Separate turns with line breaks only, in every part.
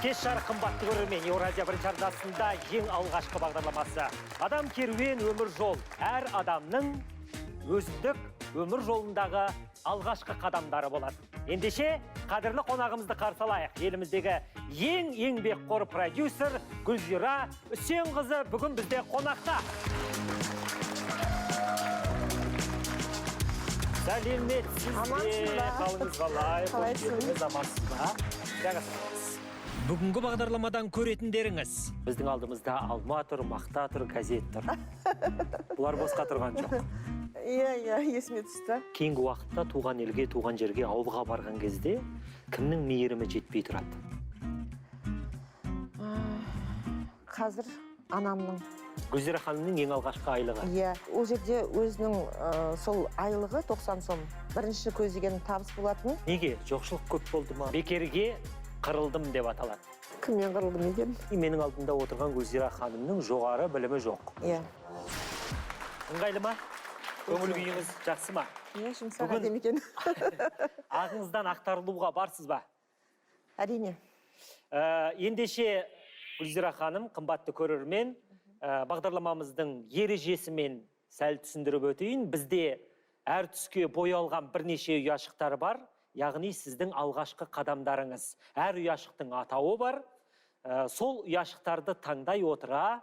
Кеш жарық қымбатты көрермен, Еуразия бірінші арнасында ең алғашқы бағдарламасы. Адам керуен өмір жол. Әр адамның өзіндік өмір жолындағы алғашқы қадамдары болады. Ендеше, қадірлі қонағымызды қарсы алайық. Еліміздегі ең еңбекқор продюсер Гүлзира Үсенқызы бүгін бізде қонақта. Сәлеметсіз бе? Қалыңыз қалай? Қалайсыз? Амансыз ба? Бүгінгі бағдарламадан көретіндеріңіз. Біздің алдымызда алма тұр, мақта тұр, газет тұр. Бұлар босқа тұрған жоқ.
Иә, есіме түсті.
Кейінгі уақытта туған елге, туған жерге, ауылға барған кезде кімнің мейірімі жетпей тұрады?
Қазір анамның.
Гүлзира ханымның ең алғашқы айлығы.
Иә, ол жерде өзінің сол айлығы 90 сом. Бірінші көздеген табыс болатын.
Неге? Жоқшылық көп болды ма? Бекерге қырылдым деп аталады.
Кіммен қырылдым екен?
Менің алдында отырған Гүлзира ханымның жоғары білімі жоқ.
Иә.
Ыңғайлы ма? Көңіл күйіңіз жақсы ма?
Иә, жұмсақ әдем екен.
Ағыңыздан ақтарылуға барсыз ба?
Әрине.
Ендеше Гүлзира ханым, қымбатты көрермен, бағдарламамыздың ережесімен сәл түсіндіріп өтейін. Бізде әр түске боялған бірнеше ұяшықтар бар. Яғни сіздің алғашқы қадамдарыңыз. Әр ұяшықтың атауы бар. Сол ұяшықтарды таңдай отыра,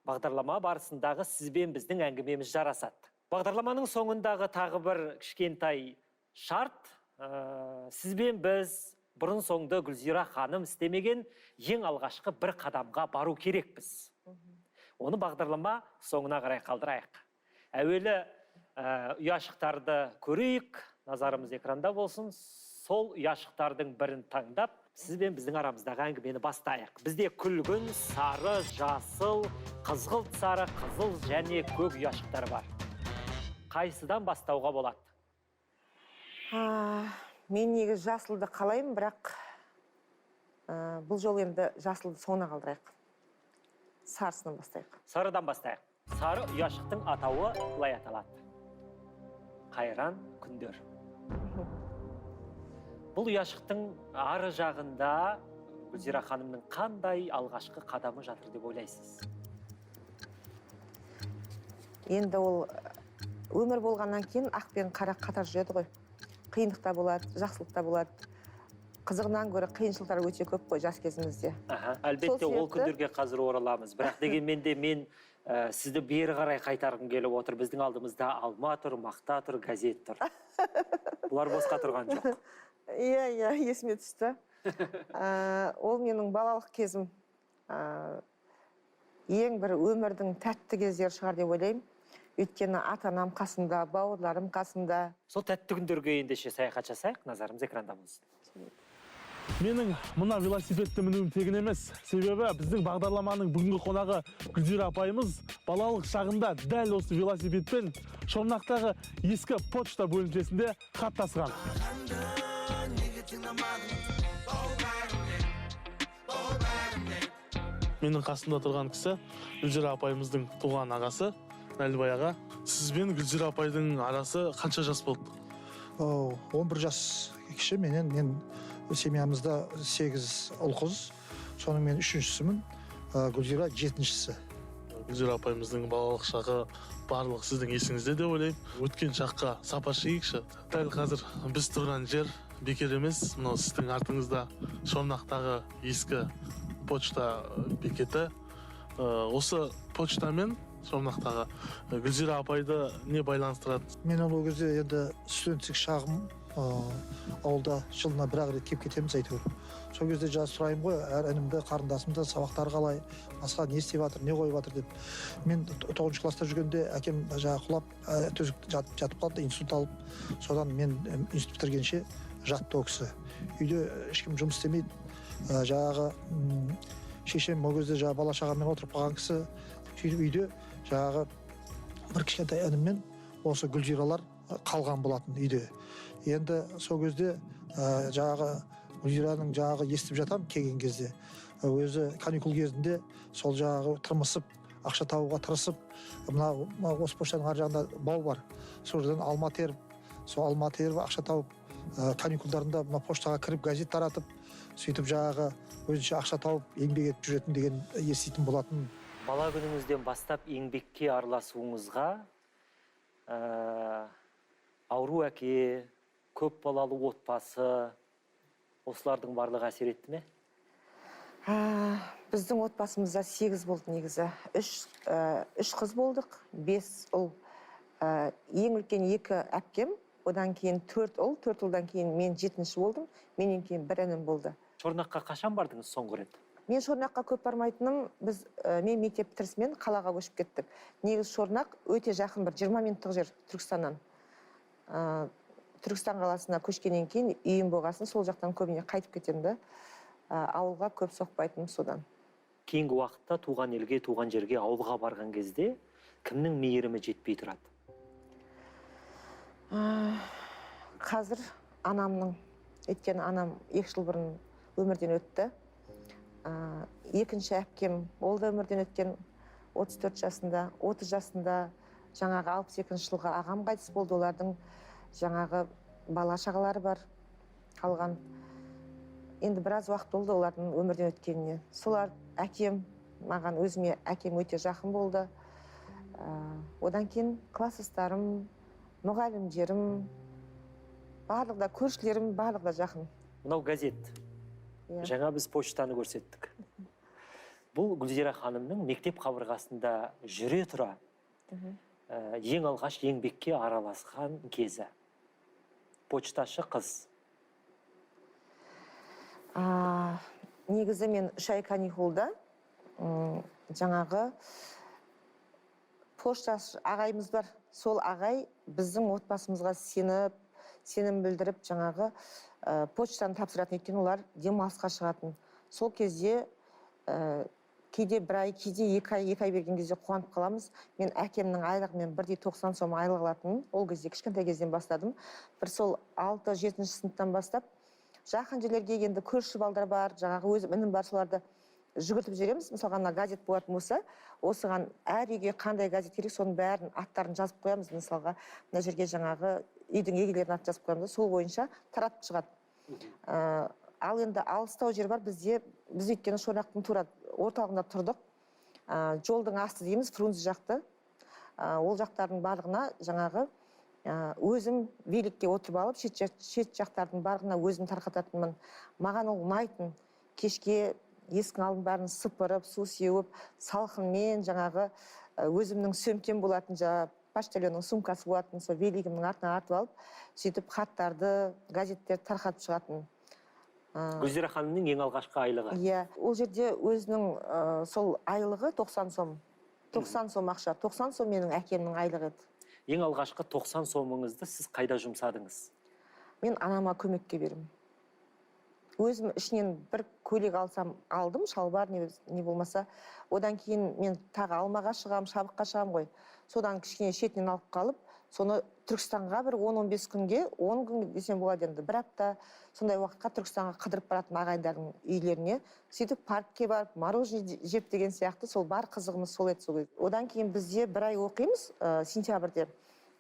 бағдарлама барысындағы сізбен біздің әңгімеміз жарасады. Бағдарламаның соңындағы тағы бір кішкентай шарт. Сізбен біз бұрын соңды Гүлзира ханым істемеген ең алғашқы бір қадамға бару керекпіз. Оны бағдарлама соңына қарай қалдырайық. Әуелі ұяшықтарды көрейік, назарымыз экранда болсын. Сол ұяшықтардың бірін таңдап, сізбен біздің арамыздағы әңгімені бастайық. Бізде күлгін, сары, жасыл, қызғылт сары, қызыл және көк ұяшықтар бар. Қайсыдан бастауға болады?
Мен негіз жасылды қалаймын, бірақ бұл жол енді жасылды соңына қалдырайық. Сарысынан бастайық.
Сарыдан бастайық. Сары ұяшықтың атауы былай аталады. Қайран күндер. Бұл ұяшықтың ары жағында Гүлзира ханымның қандай алғашқы қадамы жатыр деп ойлайсыз?
Енді ол өмір болғаннан кейін ақ пен қара қатар жүреді ғой. Қиындықта болады, жақсылықта болады. Қызығынан көрі қиыншылықтар өте көп қой жас кезімізде.
Әлбетте ол күндерге қазір ораламыз. Бірақ дегенменде мен сізді бері қарай қайтарғым келіп отыр. Біздің алдымызда алма тұр, мақта тұр, газет тұр. Бұлар босқа тұрған жоқ.
Иә, есіме түсті. Ол менің балалық кезім. Ең бір өмірдің тәтті кездері шығар деп ойлаймын. Өйткені ата-анам қасында, бауырларым қасында.
Сол тәтті күндерге ендеше саяхат жасайық, назарымыз экранда болсын.
Менің мұна велосипедті мінуім тегін емес. Себебі біздің бағдарламаның бүгінгі қонағы Гүлзира апайымыз балалық шағында дәл осы велосипедпен Шорнақтағы ескі почта бөлімшесінде хат тасыған. Менің қасында тұрған кісі Гүлзира апайымыздың туған ағасы Нәлібай аға. Сізбен Гүлзира апайдың арасы қанша жас болды?
11 жас кіші менен. Мен семьямызда 8 ұл қыз. Соның мен 3-шісімін, Гүлзира 7-шісі.
Гүлзира апайымыздың балалық шағы барлық сіздің есіңізде деп ойлаймын. Өткен шаққа сапар шегейікші. Дәл қазір біз тұрған жер бекер емес. Мынау сіздің артыңызда Шорнақтағы ескі почта бекеті. Осы почтамен Шорнақтағы Гүлзира апайды не байланыстырады?
Мен ол кезде енді студенттік шағым, ауылда жылына бір-ақ рет кеп кетеміз әйтеуір. Сол кезде жаз сұрайым ғой, әр інімді, қарындасымды сабақтары қалай, басқа не істеп жатыр, не қойып жатыр деп. Мен 9-шы класста жүргенде әкем құлап, төсек жатып қалды, институт алып. Содан мен институт бітіргенше жатты ол кісі. Үйде ешкім жұмыс істемейді. Шешем ол кезде бала шағамен отырып қалған кісі. Үйде бір кішкентай ініммен осы Гүлзиралар қалған болатын үйде. Енді сол кезде Гүлзираның естіп жатам келген кезде. Өзі каникул кезінде сол тырмысып, ақша табуға тырысып, осы почтаның ар жағында бау бар. Сол жерден алма теріп, сол алма теріп ақша тауып, каникулдарында мына поштаға кіріп газет таратып сөйтіп жаңағы өзінше ақша тауып еңбек етіп жүретін деген еститін болатын.
Бала күніңізден бастап еңбекке араласуыңызға ауру әке, көп балалы отбасы, осылардың барлығы әсер етті ме?
Біздің отбасымызда 8 болды негізі. 3 қыз болдық, 5 ұл. Ең үлкен 2 әпкем, одан кейін 4 ұл, 4 ұлдан кейін мен 7-ші болдым, менен кейін 1 інім болды.
Шорнаққа қашан бардыңыз соңғы рет?
Мен Шорнаққа көп бармайтыным, мен мектеп бітірісімен қалаға көшіп кеттік. Негіз Шорнақ өте жақын, бір 20 минуттық жер Түркістаннан. Түркістан қаласына көшкеннен кейін үйім болғасын, сол жақтан көбіне қайтып кетемді. Ауылға көп соқпайтыным содан.
Кейінгі уақытта туған елге, туған жерге, ауылға барған кезде кімнің мейірімі жетпей тұрады?
Қазір анамның, өйткені анам 2 жыл бұрын өмірден өтті. Екінші әпкем ол да өмірден өткен 34 жасында, 30 жасында жаңағы 62 жылға ағам қайтыс болды, олардың жаңағы бала шағалары бар қалған. Енді біраз уақыт болды олардың өмірден өткеніне. Солар әкем, маған өзіме әкем өте жақын болды. Одан кейін класстастарым, мұғалімдерім, барлығда көршілерім, барлығда жақын.
Мынау газет. Жаңа біз поштаны көрсеттік. Бұл Гүлзира ханымның мектеп қабырғасында жүре тұра ең алғаш еңбекке араласқан кезі. Почташы қыз.
Негізі мен 3 ай каникулда жаңағы пошташы ағайымыз бар. Сол ағай біздің отбасымызға сенім білдіріп жаңағы почтаны тапсыратын, екен олар демалысқа шығатын. Сол кезде кейде 1 ай, кейде 2 ай берген кезде қуанып қаламыз. Мен әкемнің айлығымен 1,90 сом айлық алатынмын. Ол кезде кішкентай кезден бастадым. Бір сол 6-7 сыныптан бастап жақын жерлерге енді көрші балдар бар, жаңағы өзім інім бар, соларды жүгіртіп жібереміз. Мысалға ана газет болатын болса, осыған әр үйге қандай газет керек, соның бәрін аттарын жазып қоямыз. Мысалға мына жерге жаңағы үйдің егелерінің атын жазып қоямыз, сол бойынша таратып шығады. Ал енді алыстау жер бар бізде, біз өйткені Шорнақтың тура орталығында тұрдық. Жолдың асты дейміз, Фрунзе жақты. Ол жақтардың барлығына жаңағы өзім великке отырып алып, шет жақтардың барлығына өзім тарқататынмын. Маған ол ұнайтын. Кешке есіктің алдын бәрін сыпырып, су сеуіп, салқынмен жаңағы өзімнің сөмкем болатын, почтальонның сумкасы болатын, сол велигімнің артына артып алып, сөйтіп хаттарды, газеттерді тарқатып шығатын.
Гүлзира ханымның ең алғашқы айлығы.
Иә, ол жерде өзінің сол айлығы 90 сом. 90 сом ақша. 90 сом менің әкемнің айлығы еді.
Ең алғашқы 90 сомыңызды сіз қайда жұмсадыңыз?
Мен анама көмекке бердім. Өзім ішінен бір көйлек алсам алдым, шалбар не болмаса. Одан кейін мен тағы алмаға шығам, шабыққа шығам ғой. Содан кішкене шетінен алып қалып, соны Түркістанға бір 10-15 күнге, 10 күн десем болады енді, 1 апта сондай уақытқа Түркістанға қыдырып баратын ағайындардың үйлеріне. Сөйтіп паркке барып, мороженое жеп деген сияқты, сол бар қызығымыз сол еді сол. Одан кейін бізде 1 ай оқимыз, сентябрьде.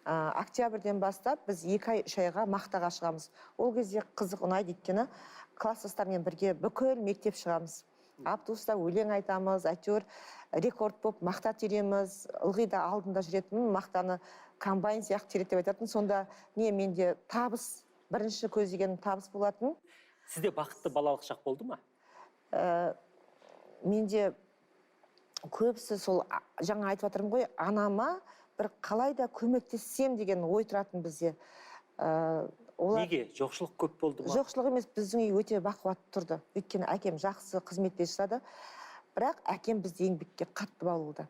Октябрьден бастап біз 2 ай, 3 айға мақтаға шығамыз. Ол кезде қызық ұнайды, өйткені класстастармен бірге бүкіл мектеп шығамыз. Автобуста өлең айтамыз, әйтеуір рекорд болып мақта тереміз. Ылғи да алдында жүретін мақтаны комбайн сияқты тереді деп айтатын. Сонда менде табыс, бірінші көздеген табыс болатын.
Сізде бақытты балалық шақ болды ма?
Менде көбісі сол жаңа айтып жатырмын ғой, анама бір қалайда көмектессем деген ой тұратын бізде.
Неге? Жоқшылық көп болды ма?
Жоқшылық емес, біздің үй өте бақуатты тұрды. Өйткені әкем жақсы қызметте жасады. Бірақ әкем бізді еңбекке қатты баулыды.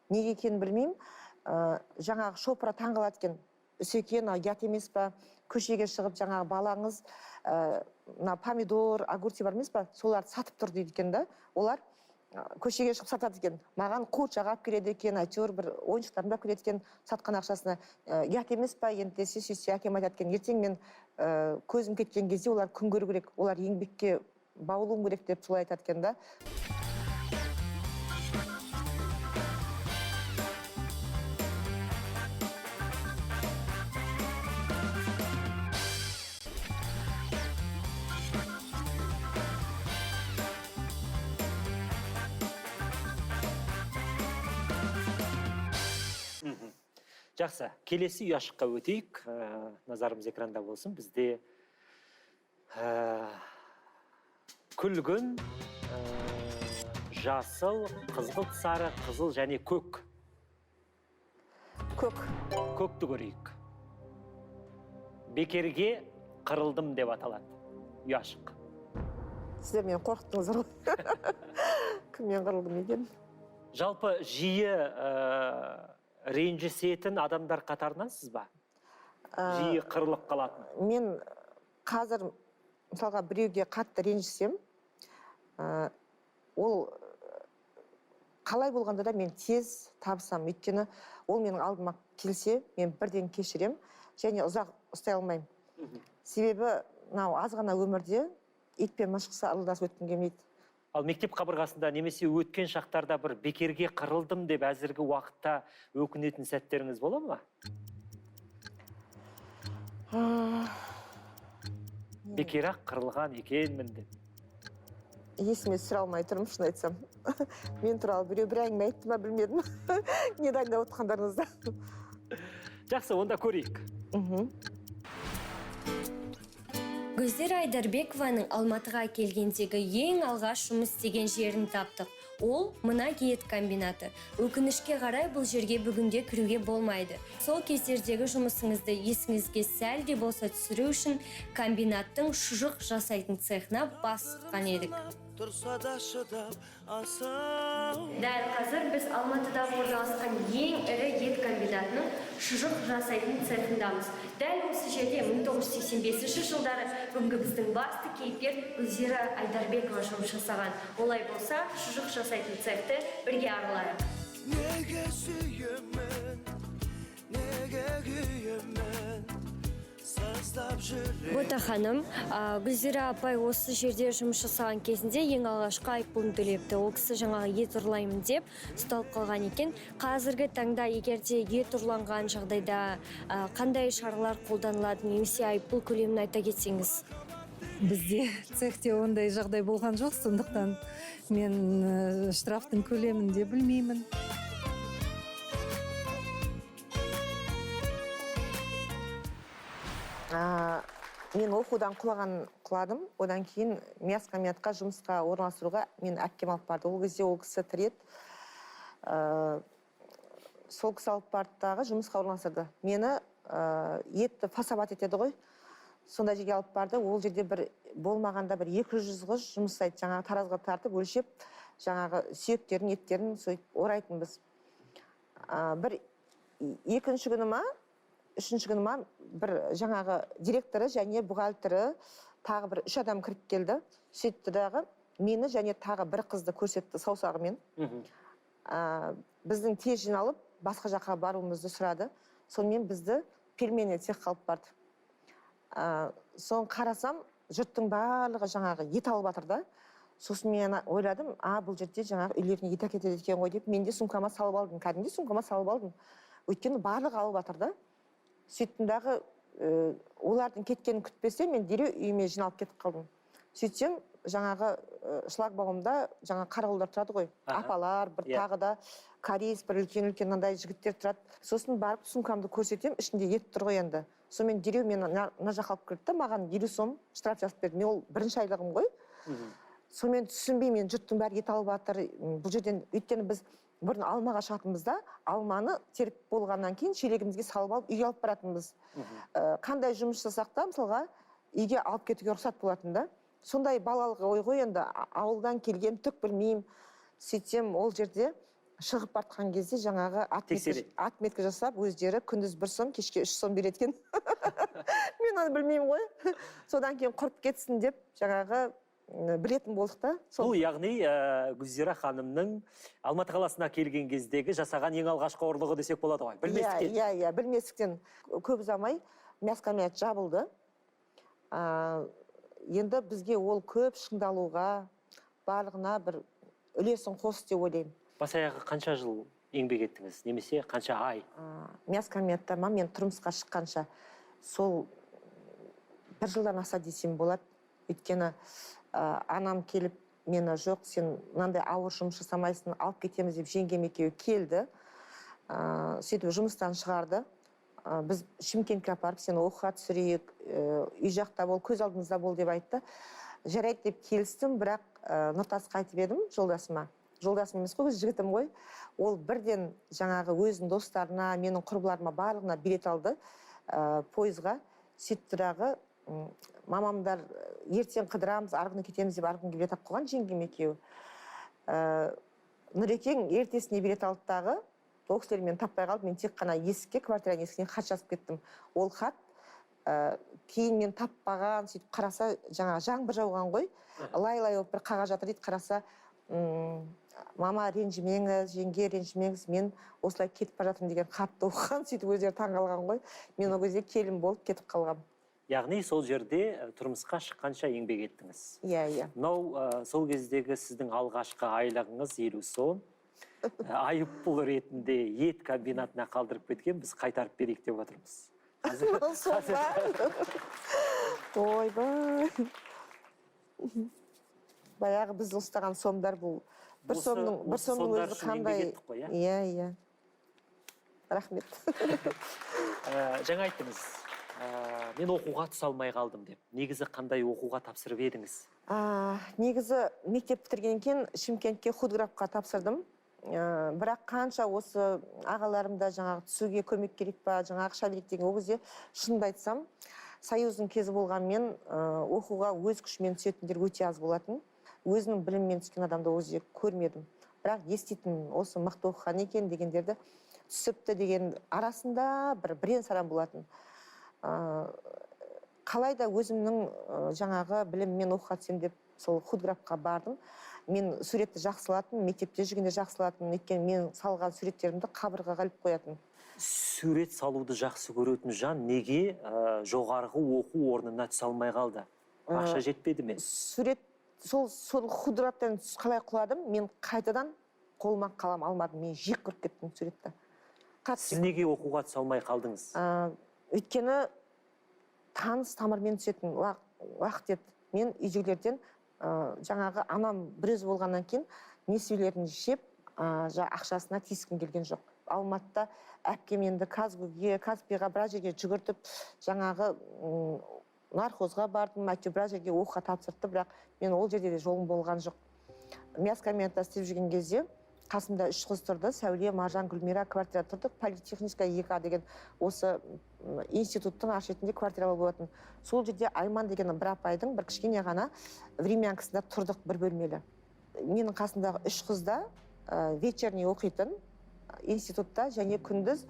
Неге екенін білмеймін. Жаңағы шопыра таңғалады екен. Үсекен, ұят емес па? Көшеге шығып жаңағы балаңыз помидор, огурцы бар емес па? Соларды сатып тұр дейді екен да. Олар көшеге шығып сатады екен. Маған қуырт жағап келеді екен, әйтеуір бір ойыншықтарын да келеді екен сатқан ақшасына. Ұят емес па? Енді десе сөйтсе әкем айтады екен, ертең мен көзім кеткен кезде олар күн көру керек, олар еңбекке баулуым керек деп солай айтады екен да.
Жақсы, келесі ұяшыққа өтейік. Назарымыз экранда болсын. Бізде күлгін, жасыл, қызғылт сары, қызыл және көк.
Көк.
Көкті көрейік. Бекерге қырылдым деп аталады. Ұяшық.
Сіздер мені қорқыттыңыздар ғой. Кіммен қырылдым екен?
Жалпы жиі ренжісетін адамдар қатарынансыз ба? Жиі қырылып қалатын.
Мен қазір мысалға біреуге қатты ренжісем, ол қалай болғанда да мен тез табысам. Өйткені ол менің алдыма келсе, мен бірден кешірем және ұзақ ұстай алмаймын. Себебі аз ғана өмірде ит пен мысықша ырылдасып өткім келмейді.
Ал мектеп қабырғасында немесе өткен шақтарда бір бекерге қырылдым деп әзіргі уақытта өкінетін сәттеріңіз бола ма? Бекер-ақ қырылған екенмін деп.
Есіме түсіре алмай тұрмын, шын айтсам. Мен туралы біреу бір әңгіме айтты ма білмедім. Не дайындап отқандарыңызда.
Жақсы, онда көрейік.
Гүлзира Айдарбекованың Алматыға келгендегі ең алғаш жұмыс істеген жерін таптық. Ол мына ет комбинаты. Өкінішке қарай бұл жерге бүгінде кіруге болмайды. Сол кездердегі жұмысыңызды есіңізге сәл де болса түсіру үшін комбинаттың шұжық жасайтын цехына бас сұққан едік. Дәл қазір біз Алматыда орналасқан ең ірі ет комбинатының шұжық жасайтын цехындамыз. Дәл осы жерде 1985 жылдары бүгінгі біздің басты кейіпкер Гүлзира Айдарбекова жұмыс жасаған. Олай болса, шұжық жасайтын цехті бірге аралайық. Неге сүйемін, неге күйемін, Бота ханым, Гүлзира апай осы жерде жұмыс жасаған кезінде ең алғашқы айыппұлын төлепті. Ол кісі жаңағы ет ұрлаймын деп ұсталып қалған екен. Қазіргі таңда егерде ет ұрланған жағдайда қандай шаралар қолданылады, немесе айыппұл көлемін айта кетсеңіз?
Бізде цехте ондай жағдай болған жоқ, сондықтан мен штрафтың көлемін де білмеймін.
Мен оқудан құладым, одан кейін мяскомбинатқа жұмысқа орналастыруға мен әпкем алып барды. Ол кезде ол кісі тірет. Сол кісі алып бардыдағы жұмысқа орналастырды. Мені етті фасабат етеді ғой. Сонда жерге алып барды. Ол жерде бір болмағанда бір 200 қыз жұмыс жасайды. Жаңағы таразға тартып, өлшеп, жаңағы сүйектерін, еттерін орайтын біз. Бір екінші күні ма, үшінші күні ма, бір жаңағы директоры және бухгалтері тағы бір 3 адам кіріп келді. Сөйтті дағы мені және тағы бір қызды көрсетті саусағымен. Біздің тез жиналып, басқа жаққа баруымызды сұрады. Сонымен бізді пельмени цехқа алып барды. Соны қарасам, жұрттың барлығы жаңағы ет алып жатыр да. Сосын мен ойладым, бұл жерде жаңағы үйлеріне ет әкетеді екен ғой деп, мен де сумкама салып алдым. Кәдімгі сумкама салып алдым. Өйткені барлығы алып жатыр да. Сөйттімдағы олардың кеткенін күтпесе, мен дереу үйіме жиналып кетіп қалдым. Сөйтсем, жаңағы шлагбаумда жаңағы қарауылдар тұрады ғой. Апалар, бір тағы да кореец, бір үлкен-үлкен мынандай жігіттер тұрады. Сосын барып сумкамды көрсетем, ішінде ет тұр ғой енді. Сонымен дереу мен мына жаққа алып кірді, маған 50 сом штраф жазып берді. Мен ол бірінші айлығым ғой. Сонымен түсінбей, мен жұрттың бәрі ет алып жатыр. Бұл жерден өйткені біз бұрын алмаға шығатынбызда, алманы теріп болғаннан кейін шелегімізге салып алып, үйге алып баратынбыз. Қандай жұмыс жасақ та, мысалға, үйге алып кетуге рұқсат болатын да. Сондай балалық ой ғой енді, ауылдан келген түк білмеймін. Сөйтсем, ол жерде шығып бартқан кезде жаңағы отметка жасап, өздері күндіз 1 сом, кешке 3 сом береткен. Мен оны білмеймін ғой. Содан кейін құрып кетсін деп, жаңағы білетін болдық та.
Бұл яғни Гүлзира ханымның Алматы қаласына келген кездегі жасаған ең алғашқы ұрлығы десек болады ғой. Білместіктен.
Иә, білместіктен. Көп ұзамай мяскомбинат жабылды. Енді бізге ол көп шыңдалуға, барлығына бір үлесін қос деп ойлаймын.
Бас аяғы қанша жыл еңбек еттіңіз, немесе қанша ай?
Мяскомбинатта мен тұрмысқа шыққанша сол 1 жылдан аса десем болады. Өйткені анам келіп, мені жоқ, сен мынандай ауыр жұмыс жасамайсың, алып кетеміз деп жеңгем екеуі келді. сөйтіп жұмыстан шығарды. Біз Шымкентке апарып, сені оқуға түсірейік, үй жақта бол, көз алдымызда бол деп айтты. Жарайды деп келістім, бірақ Нұртасқа айтып едім жолдасыма. Жолдасым емес қой, өз жігітім ғой. Ол бірден жаңағы өзінің достарына, менің құрбыларыма барлығына билет алды пойызға. Сөйтті дағы, мамамдар ертең қыдырамыз, арғыны кетеміз деп арғын билет алып қойған, жеңгем екеуі. Нұрекең ертесіне билет алды дағы, ол кісілер мені таппай қалды, мен тек қана есікке, квартираның есігіне хат жазып кеттім. Ол хат кейін мен таппаған, сөйтіп қараса, жаңағы жаңбыр жауған ғой, лай-лай болып бір қағаз жатыр дейді, қараса, мама ренжімеңіз, жеңге ренжімеңіз, мен осылай кетіп бара жатырмын деген хатты оқыған, сөйтіп өздері таңғалған ғой. Мен ол кезде келін болып кетіп қалғам.
Яғни сол жерде тұрмысқа шыққанша еңбек еттіңіз.
Иә.
Мынау сол кездегі сіздің алғашқы айлығыңыз 50 сом. Айыппұл ретінде ет комбинатына қалдырып кеткен, біз қайтарып берейік деп отырмыз.
Ойбай. Баяғы біз ұстаған сомдар бұл. Бір сомның өзі қандай. Иә. Рахмет.
Жаңа айттыңыз, мен оқуға түсе алмай қалдым деп. Негізі қандай оқуға тапсырып едіңіз?
Негізі мектеп бітіргеннен кейін Шымкентке худграфқа тапсырдым. Бірақ қанша осы ағаларымда жаңағы түсуге көмек керек па, жаңағы ақша керек деген ол кезде шынымды айтсам, Союздың кезі болғанмен оқуға өз күшімен түсетіндер өте аз болатын. Өзінің біліммен түскен адамды ол кезде көрмедім. Бірақ еститін осы мықты оқыған екен дегендерді түсіпті деген арасында бірен-саран болатын. Қалайда өзімнің жаңағы біліммен оқуға түсем деп сол худграфқа бардым. Мен суретті жақсылатын, мектепте жүргенде жақсылатын, өйткені мен салған суреттерімді қабырғаға іліп қоятын.
Сурет салуды жақсы көретін жан неге жоғарғы оқу орнына түсе алмай қалды? Ақша жетпеді ме?
Сурет сол худграфтан қалай құладым, мен қайтадан қолыма қалам алмадым, мен жек көріп кеттім суретті.
Сіз неге оқуға түсе алмай қалдыңыз?
Өйткені таныс тамырмен түсетін уақыт еді. Мен үйдегілерден жаңағы анам біріз болғаннан кейін несиелерін жеп, ақшасына тиіскім келген жоқ. Алматыда әпкем енді Казпиға біраз жерге жүгіртіп, жаңағы нархозға бардым, әйтеуір біраз жерге оқуға тапсырды, бірақ мен ол жерде де жолым болған жоқ. Мяскомбинатта істеп жүрген кезде қасымда 3 қыз тұрды, Сәуле, Маржан, Гүлмира квартира тұрдық, политехническая 2 деген осы институттың ар шетінде квартира болатын. Сол жерде Айман деген бір апайдың бір кішкене ғана времянкасында тұрдық, бір бөлмелі. Менің қасымдағы 3 қызда вечерний оқитын институтта және күндіз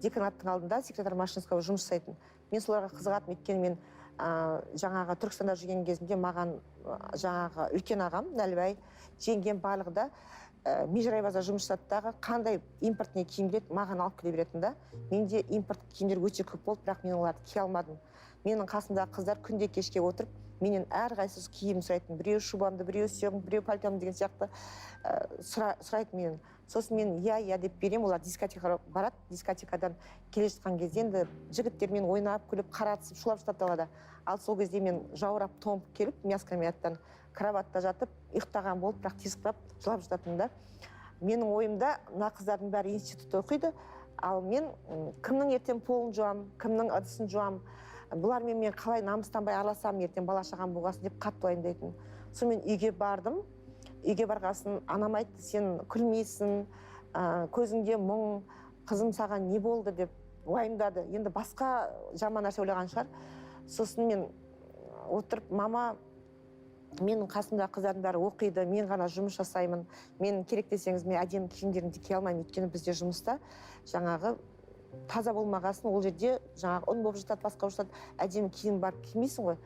деканаттың алдында секретар машинского жұмыс жасайтын. Мен соларға қызығатым, өйткені мен жаңағы Түркістанда жүрген кезімде маған жаңағы үлкен ағам Нәлібай, жеңгем барлығы да Межрайбаза жұмыс жасаттағы қандай импортный киім келеді, маған алып келе беретін да. Менде импорт киімдер өте көп болды, бірақ мен оларды кие алмадым. Менің қасымдағы қыздар күнде кешке отырып, менен әрқайсысы киім сұрайтын. Біреу шубамды, біреу сүйегімді, біреу пальтомды деген сияқты сұрайды менен. Сосын мен иә деп берем, олар дискотекаға барады. Дискотекадан келе жатқан кезде енді жігіттермен ойнап, күліп, қаратысып, шулап жатады далада. Ал сол кезде мен жаурап, томып келіп, мяскомбинаттан кроватта жатып, ұйықтаған болып, бірақ тез құрап, жылап жататын да. Менің ойымда мына қыздардың бәрі институтта оқиды, ал мен кімнің ертең полын жуам, кімнің ыдысын жуам, бұлармен мен қалай намыстанбай араласам, ертең бала шағам болғасын деп қатты уайымдайтын. Сонымен үйге бардым. Үйге барғасын анам айтты, сен күлмейсің, көзіңде мұң, қызым саған не болды деп уайымдады. Енді басқа жаман нәрсе ойлаған шығар. Сосын мен отырып, мама, менің қасымда қыздардың бәрі оқиды, мен ғана жұмыс жасаймын. Мен керек десеңіз, мен әдемі киімдерімді кие алмаймын, өйткені бізде жұмыста жаңағы таза болмағасын, ол жерде жаңағы ұн болып жатады, басқа болып жатады, әдемі киім барып кимейсің ғой.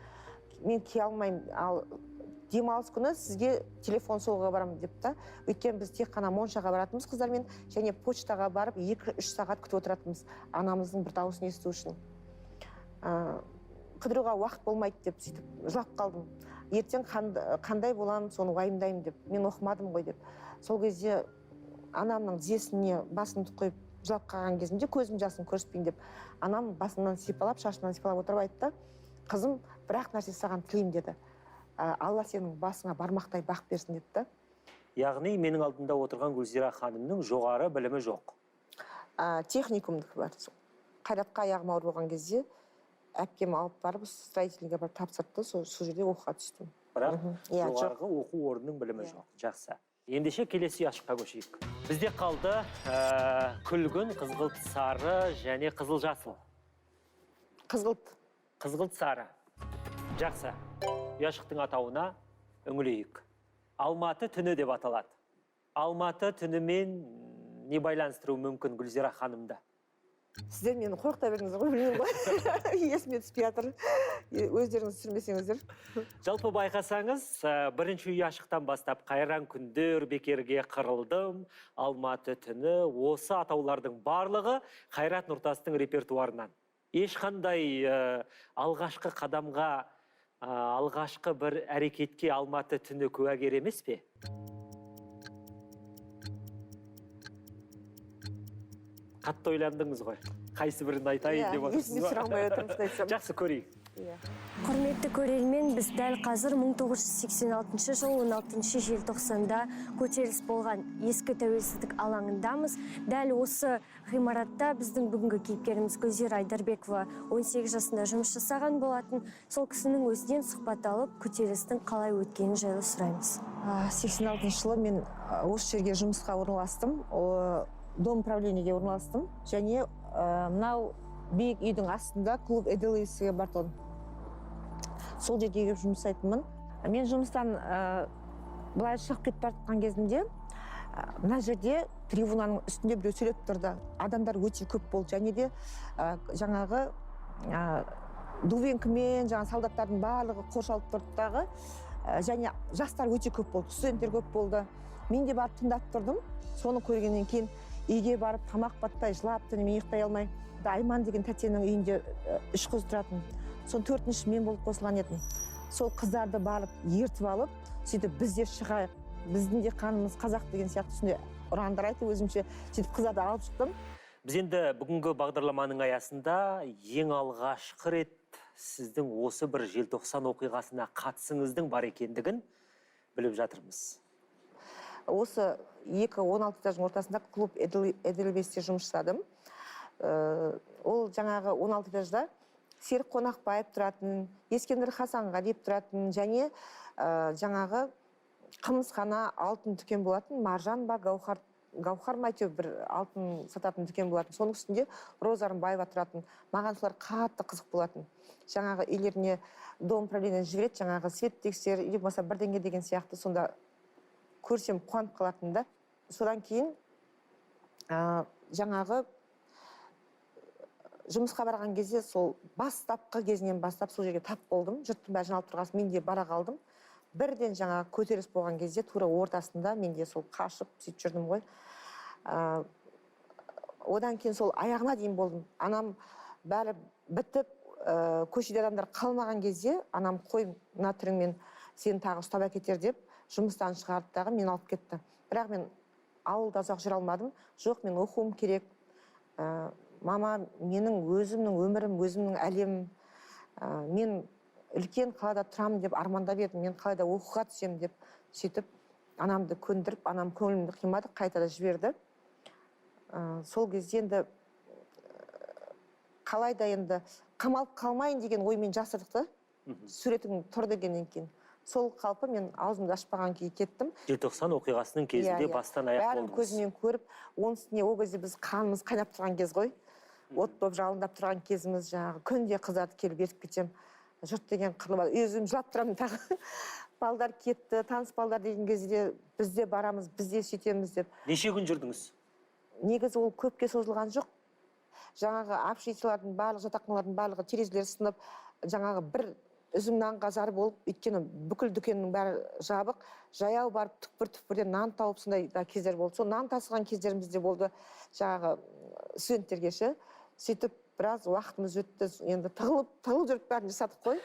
Мен кие алмаймын, ал демалыс күні сізге телефон соғуға барамын деп та. Өйткені біз тек қана Моншаға баратынбыз қыздармен, және почтаға барып 2-3 сағат күтіп отыратынбыз анамыздың бір дауысын есту үшін. Қыдыруға уақыт болмайды деп сөйтіп жылап қалдым. Ертең қандай боламын, соны уайымдаймын деп. Мен оқымадым ғой деп. Сол кезде анамның тізесіне басымды қойып жылап қалған кезімде көзім жасын көрсетпейін деп, анам басымнан сипалап, шашынан сипалап отырып айтты, қызым, бірақ нәрсе саған тілеймін деді. Алла сенің басыңа бармақтай бақ берсін деді.
Яғни менің алдымда отырған Гүлзира ханымның жоғары білімі жоқ.
техникумдікі бар. Қайратқа аяғым ауыр болған кезде әпкем алып барып строительныйға барып тапсырды, сол жерде оқуға түстім.
Бірақ
Иә, жоқ.
жоғарғы оқу орнының білімі жоқ. Жақсы. Ендеше келесі ұяшыққа көшейік. Бізде қалды күлгін, қызғылт сары және қызыл жасыл.
Қызғылт.
Қызғылт сары. Жақсы. Ұяшықтың атауына үңілейік. Алматы түні деп аталады. Алматы түнімен не байланыстыру мүмкін Гүлзира ханымды?
Сіздер мені қорқыта бердіңіз ғой, білмеймін ғой. Есіме түспей жатыр. Өздеріңіз түсірмесеңіздер.
Жалпы байқасаңыз, бірінші ұяшықтан бастап қайран күндер бекерге қырылдым, Алматы түні, осы атаулардың барлығы Қайрат Нұртастың репертуарынан. Ешқандай алғашқы қадамға, алғашқы бір әрекетке Алматы түні куәгер емес пе? Қатты ойландыңыз ғой. Қайсы бірін айтайын деп отырсыз
Есіме түсіре алмай отырмын, шын айтсам.
Жақсы, көрейік.
Құрметті көрермен, біз дәл қазір 1986 жыл 16 желтоқсанда көтеріліс болған ескі тәуелсіздік алаңындамыз. Дәл осы ғимаратта біздің бүгінгі кейіпкеріміз Гүлзира Айдарбекова 18 жасында жұмыс жасаған болатын. Сол кісінің өзінен сұхбат алып, көтерілістің қалай өткенін жайлы сұраймыз.
86 жылы мен осы жерге жұмысқа орналастым. Дом управлениеге орналастым. Және мынау биік үйдің астында клуб Эделвейске бартон. Сол жерге келіп жұмыс жасайтынмын. Мен жұмыстан былай шығып кетіп бара жатқан кезімде мына жерде трибунаның үстінде біреу сөйлеп тұрды. Адамдар өте көп болды. Және де жаңағы дубинкімен жаңағы солдаттардың барлығы қоршалып тұрды дағы. Және жастар өте көп болды, студенттер көп болды. Мен де барып тыңдап тұрдым. Соны көргеннен кейін үйге барып тамақ батпай жылап түнімен ұйықтай алмай. Айман деген тәтенің үйінде 3 қыз тұратын. Сон 4-ші мен болып қосылған едім. Сол қыздарды барып ертіп алып, сөйтіп біз де шығайық, біздің де қанымыз қазақ деген сияқты түсінде ұрандар айтып өзімше сөйтіп қыздарды алып шықтым.
Біз енді бүгінгі бағдарламаның аясында ең алғашқы рет сіздің осы бір желтоқсан оқиғасына қатысыңыздың бар екендігін біліп жатырмыз.
Осы 2-16 жастың ортасында клуб Эделвейсте жұмыс жасадым. Ол жаңағы 16 жаста Серік Қонақбаев тұратын, Ескендір Хасанғалиев тұратын, және жаңағы қымызхана алтын дүкен болатын, Маржан ба, Гаухар ма әйтеуір бір алтын сататын дүкен болатын. Соның үстінде Роза Рымбаева тұратын. Маған солар қатты қызық болатын. Жаңағы үйлеріне дом управлениеден жібереді, жаңағы свет тексер, или болмаса бірдеңе деген сияқты, сонда көрсем қуанып қалатын да. Содан кейін жаңағы жұмысқа барған кезде сол бастапқы кезінен бастап сол жерге тап болдым. Жұрттың бәрі жиналып тұрғасын мен де бара қалдым. Бірден жаңағы көтеріліс болған кезде тура ортасында мен де сол қашып сөйтіп жүрдім ғой. Одан кейін сол аяғына дейін болдым. Анам бәрі бітіп, көшеде адамдар қалмаған кезде анам қой мына түріңмен сені тағы ұстап әкетер деп жұмыстан шығарды дағы мен алып кетті. Бірақ мен ауылда ұзақ жүре алмадым. Жоқ, мен оқуым керек. Мама, менің өзімнің өмірім, өзімнің әлемім. Мен үлкен қалада тұрамын деп армандап едім. Мен қалада оқуға түсем деп сөйтіп анамды көндіріп, анам көңілімді қимады, қайтада жіберді. Сол кезде енді қалайда енді қамалып қалмайын деген оймен жасырдық. Суретің тұр дегеннен кейін. Сол қалпы мен аузымды ашпаған күйі кеттім.
Желтоқсан оқиғасының кезінде бастан аяқ болдыңыз.
Бәрін көзімен көріп, оның үстіне ол кезде біз қанымыз қайнап тұрған кез ғой. От болып жалындап тұрған кезіміз, жаңағы күнде қыздарды келіп ертіп кетем. Жұрт деген қырылып, өзім жылап тұрамын тағы. Балдар кетті, таныс балдар деген кезде бізде барамыз, бізде сөйтеміз деп.
Неше күн жүрдіңіз?
Негізі ол көпке созылған жоқ. Жаңағы общежитиялардың барлығы, жатақханалардың барлығы терезелері сынып, жаңағы бір үзім нанға зар болып, өйткені бүкіл дүкеннің бәрі жабық, жаяу барып түкпір-түкпірден нан тауып сондай кездер болды. Сол нан тасыған кездеріміз де болды жаңағы студенттерге ше. Сөйтіп біраз уақытымыз өтті, енді тығылып жүріп бәрін жасадық қой.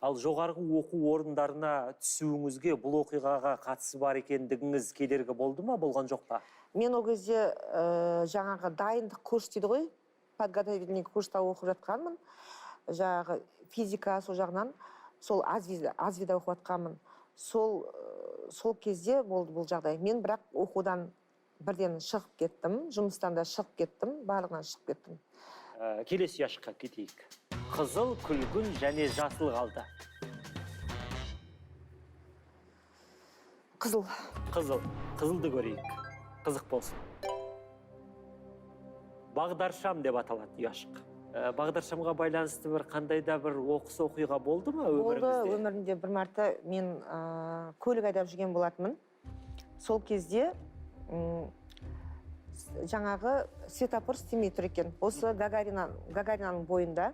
Ал жоғарғы оқу орындарына түсуіңізге бұл оқиғаға қатысы бар екендігіңіз кедергі болды ма, болған жоқ па?
Мен ол кезде жаңағы дайындық курс дейді ғой, подготовительный курста оқып жатқанмын. Жаңағы физика сол жағынан, сол азвида оқып жатқанмын. Сол кезде болды бұл жағдай. Мен бірақ оқудан бірден шығып кеттім, жұмыстан да шығып кеттім, барлығынан шығып кеттім.
Келесі яшыққа кетейік. Қызыл, күлгін және жасыл қалды.
Қызыл.
Қызылды көрейік. Қызық болсын. Бағдаршам деп аталады яшық. Бағдаршамға байланысты бір қандай да бір оқыс оқиға болды ма өміріңізде?
Болды, өмірімде бір марта мен көлік айдап жүрген болатынмын. Сол кезде жаңағы светофор істемей тұр екен. Осы Гагаринаның бойында.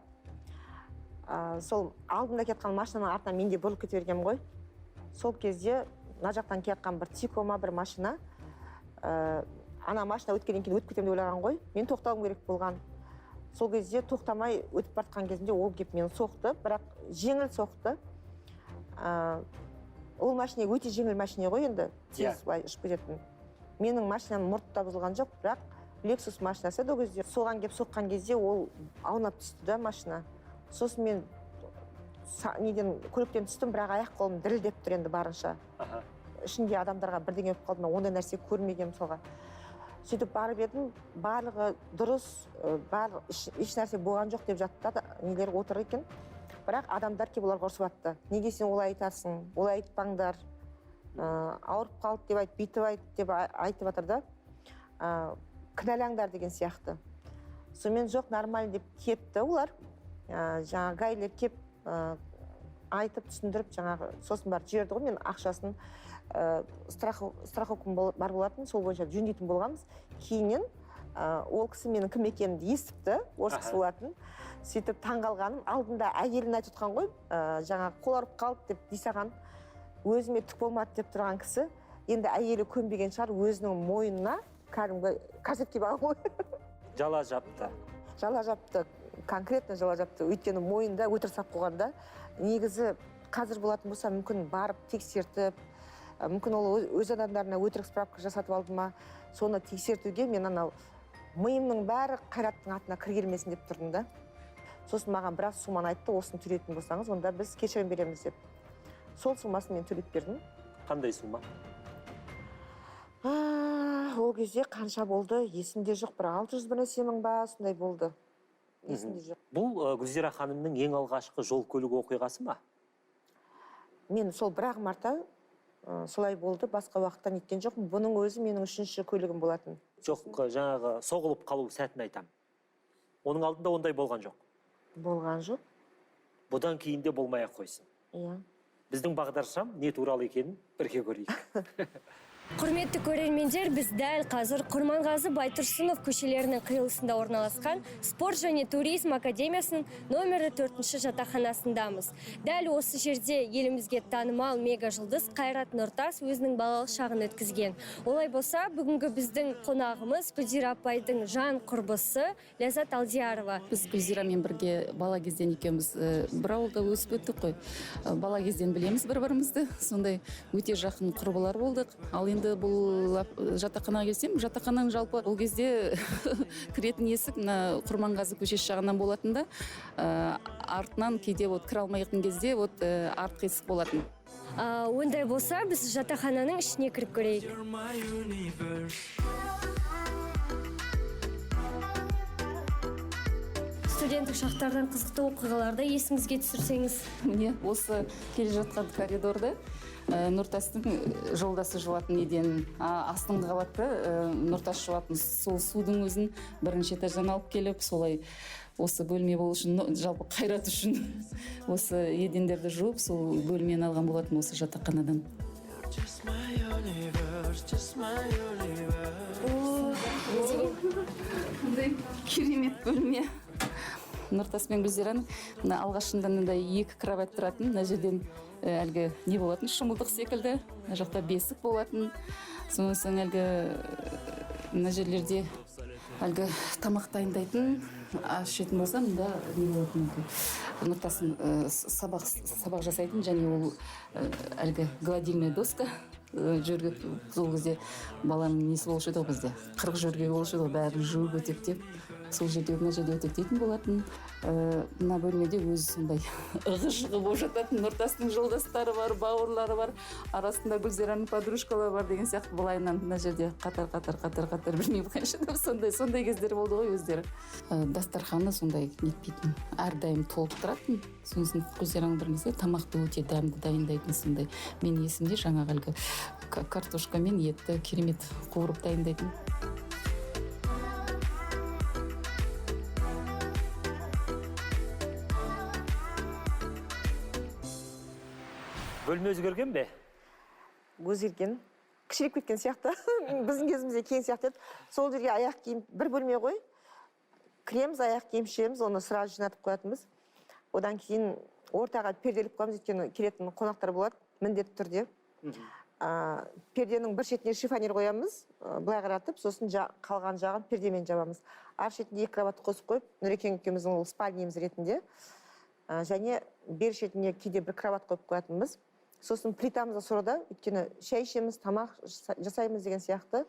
Сол алдында кеткен машинаның артынан мен де бұрылып кете бергенмін ғой. Сол кезде мына жақтан келатқан бір Тикома бір машина, ана машина өткеннен кейін өтіп кетемін деп ойлаған ғой. Мен тоқтауым керек болған. Сол кезде тоқтамай өтіп бартқан кезінде ол кеп мені соқты, бірақ жеңіл соқты. Ол машина өте жеңіл машина ғой енді, тез ұшып кететін. Менің машинам мұрты да бұзылған жоқ, бірақ Lexus машинасы да кезде соған кеп соққан кезде ол аунап түсті да машина. Сосын мен көліктен түстім, бірақ аяқ қолым дірілдеп тұр енді барынша. Ішінде адамдарға бірдеңе болып қалды ма, ондай нәрсе көрмегенмін мысалға. Сөйтіп барып едім, барлығы дұрыс, еш нәрсе болған жоқ деп жатты, нелер отыр екен. Бірақ адамдар кеп оларға ұрсып атты. Неге сен олай айтасың, олай айтпаңдар, ауырып қалды деп айт, бүйтіп айт деп айтып жатыр да. Кінәлаңдар деген сияқты. Сонымен жоқ, нормально деп кетті олар. Жаңағы гайлер кеп айтып түсіндіріп, жаңағы сосын барып жіберді ғой, мен ақшасын страховкам бар болатын, сол бойынша жөндейтін болғанбыз. Кейіннен ол кісі менің кім екенімді естіпті, орыс кісі болатын. Сөйтіп таңғалғаным, алдында әйелін айтып отқан ғой, жаңағы қол ауырып қалды деп дейсаған, өзіме түк болмады деп тұрған кісі, енді әйелі көнбеген шығар, өзінің мойнына кәдімгі касетке бағып ғой.
Жала жапты.
Жала жапты, конкретно жала жапты. Өйткені мойнында өтірік сап қойғанда, негізі қазір болатын болса, мүмкін барып тексертіп, мүмкін ол өз адамдарына өтірік справка жасатып алды ма, соны тексертуге мен анау миымның бәрі Қайраттың атына кір келмесін деп тұрдым да. Сосын маған біраз суманы айтты, осыны төлейтін болсаңыз, онда біз кешірім береміз деп. Сол сумасын мен төлеп бердім.
Қандай сума?
Ол кезде қанша болды, есімде жоқ, бір 600 бір нәрсенің ба, сондай болды. Есімде жоқ.
Бұл Гүлзира ханымның ең алғашқы жол көлік оқиғасы ма?
Мен сол бір-ақ марта солай болды, басқа уақыттан еткен жоқпын. Бұның өзі менің 3-ші көлігім болатын.
Жоқ, жаңағы соғылып қалу сәтін айтам. Оның алдында ондай болған жоқ.
Болған жоқ.
Бұдан кейін де болмай-ақ қойсын.
Иә.
Біздің бағдаршам не туралы екенін бірге көрейік.
Құрметті көрермендер, біз дәл қазір Құрманғазы Байтұрсынов көшелерінің қиылысында орналасқан Спорт және туризм академиясының номері 4-ші жатақханасындамыз. Дәл осы жерде елімізге танымал мега жұлдыз Қайрат Нұртас өзінің балалық шағын өткізген. Олай болса, бүгінгі біздің қонағымыз Гүлзира апайдың жан құрбысы Ләззат Алдиярова.
Біз Гүлзирамен бірге бала кезден екеуміз бір ауылда өсіп өттік қой. Бала кезден білеміз бір-бірімізді, сондай өте жақын құрбылар болдық. Ал енді бұл жатақханаға келсем, жатақхананың жалпы ол кезде кіретін есік Құрманғазы көшесі жағынан болатын да, артынан кейде кіре алмайтын кезде артқы есік болатын.
Ондай болса, біз жатақхананың ішіне кіріп көрейік. Студенттік шақтардан қызықты оқиғаларды есіңізге түсірсеңіз.
Міне, осы келе жатқан коридорда Нұртастың жолдасы жуатын еден астыңғы қабатты Нұртас жуатын сол судың өзін бірінші этаждан алып келіп, солай осы бөлме болу үшін, жалпы Қайрат үшін осы едендерді жуып, сол бөлмені алған болатын осы жатақханадан. Қандай керемет бөлме. Нұртас пен Гүлзираның алғашында екі кровать тұратын, мына жерден әлгі не болатын, шымылдық секілді, мына жақта бесік болатын. Сонан әлгі мына жерлерде әлгі тамақ дайындайтын ашитын болсам мында не болатын нұртасын сабақ жасайтын, және ол әлгі гладильная доска жерге сол кезде баланың несі болушы еді ғой бізде 40 жерге болушы еді ғой бәрін жуып өтектеп сол жерде мына жерде өтектейтін болатын. Мына бөлмеде өзі сондай ығы-жығы болып жататын. Нұртастың жолдастары бар, бауырлары бар, арасында Гүлзираның подружкалары бар деген сияқты былайынан мына жерде қатар білмеймін қанша сондай кездер болды ғой өздері. Дастарханы сондай нетпейтін, әрдайым толып тұратын. Сосын Гүлзираның бір кезде тамақты өте дәмді дайындайтын сондай. Мен есімде жаңағы әлгі картошка мен етті керемет қуырып дайындайтын.
Бөлме өзгерген бе?
Өзгерген. Кішірек кеткен сияқты. Біздің кезімізде кең сияқты еді. Сол жерге аяқ киім, бір бөлме ғой. Кіреміз, аяқ киім шереміз, оны сразу жинатып қоятынбыз. Одан кейін ортаға перделіп қоямыз, өйткені келетін қонақтар болады, міндетті түрде. Перденің бір шетіне шифонер қоямыз, былай қаратып, сосын қалған жағын пердемен жабамыз. Ар шетіне 2 кровать қосып қойып, Нұрекең екеуміздің ол спальнеміз ретінде. Және бер шетіне кейде бір кровать қойып қоятынбыз. Сосын плитамызды сұрада, өйткені шай ішеміз, тамақ жасаймыз деген сияқты.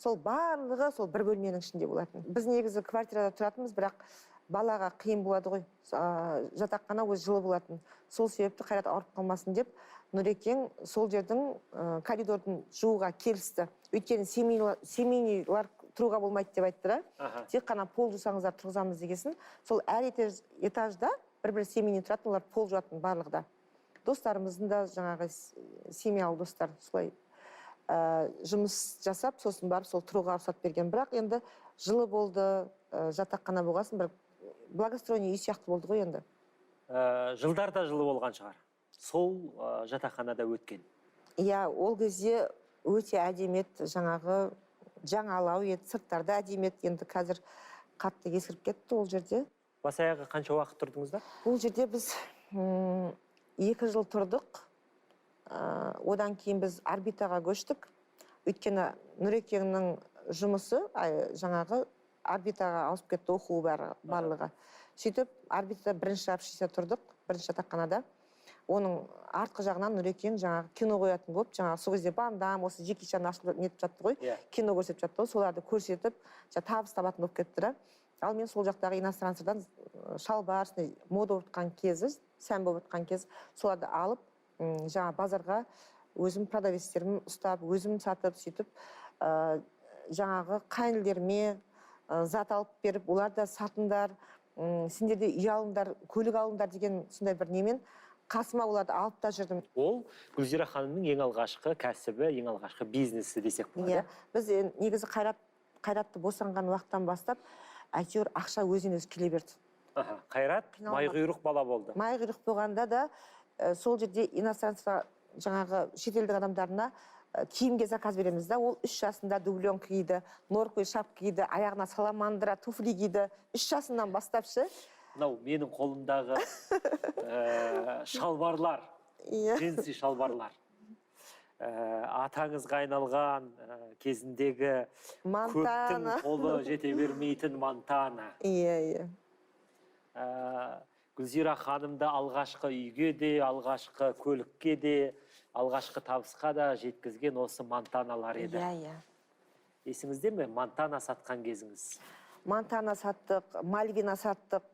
Сол барлығы сол бір бөлменің ішінде болатын. Біз негізі квартирада тұратынбыз, бірақ балаға қиын болады ғой. Жатақхана өзі жылы болатын. Сол себепті Қайрат ауырып қалмасын деп, Нұрекең сол жердің коридордың жууға келісті. Өйткені семейнилар тұруға болмайды деп айтты. Тек қана пол жусаңыздар тұрғызамыз дегесін. Сол әр этажда бір семейный тұратын, олар пол жуатын барлығда. Достарымыздың да жаңағы семьялы достар солай жұмыс жасап, сосын барып сол тұруға рұқсат берген. Бірақ енді жылы болды, жатақхана болғасын, бір благоустроение үй сияқты болды ғой енді.
Жылдарда жылы болған шығар. Сол жатақханада өткен.
Иә, ол кезде өте әдемет, жаңағы жаңалау еді, сырттарда әдемет, енді қазір қатты ескіріп кетті ол жерде.
Бас аяғы қанша уақыт тұрдыңыздар?
Ол жерде біз 2 жыл тұрдық. Одан кейін біз орбитаға көштік. Өйткені Нұрекеңнің жұмысы жаңағы орбитаға ауысып кетті, оқуы барлығы. Сөйтіп, орбитада бірінші общежитие тұрдық, бірінші жатақханада. Оның артқы жағынан Нұрекең жаңағы кино қоятын болып, жаңағы сол кезде Бандам, осы Джеки Чан ашылып нетіп жатты ғой, кино көрсетіп жатты ғой, соларды көрсетіп, табыс табатын болып кетті. Ал мен сол жақтағы иностранцардан шалбар, мода отқан кезі, сән болып отқан кез, соларды алып, жаңа базарға өзім продавецтерім ұстап, өзім сатып, сөйтіп, жаңағы қайнылдеріме зат алып беріп, олар да сатындар, сендерде үй алыңдар, көлік алыңдар деген сондай бір немен қасыма оларды алып та жүрдім.
Ол Гүлзира ханымның ең алғашқы кәсібі, ең алғашқы бизнесі десек болады.
Біз негізі Қайратты босанған уақыттан бастап, әйтеуір ақша өзінен өзі келе берді.
Қайрат майғұйрық бала болды.
Майғұйрық болғанда да сол жерде иностранцға жаңағы шетелдік адамдарына киімге заказ береміз да, ол 3 жасында дубленка киді, норковый шапка киді, аяғына саламандыра, туфли киді, 3 жасынан бастапшы.
Мынау менің қолымдағы шалбарлар, джинси шалбарлар. Атаңызға айналған кезіндегі көптің қолы жете бермейтін Монтана.
Иә.
Гүлзира ханымды алғашқы үйге де, алғашқы көлікке де, алғашқы табысқа да жеткізген осы Монтаналар еді.
Иә.
Есіңізде ме Монтана сатқан кезіңіз?
Монтана саттық, Мальвина саттық,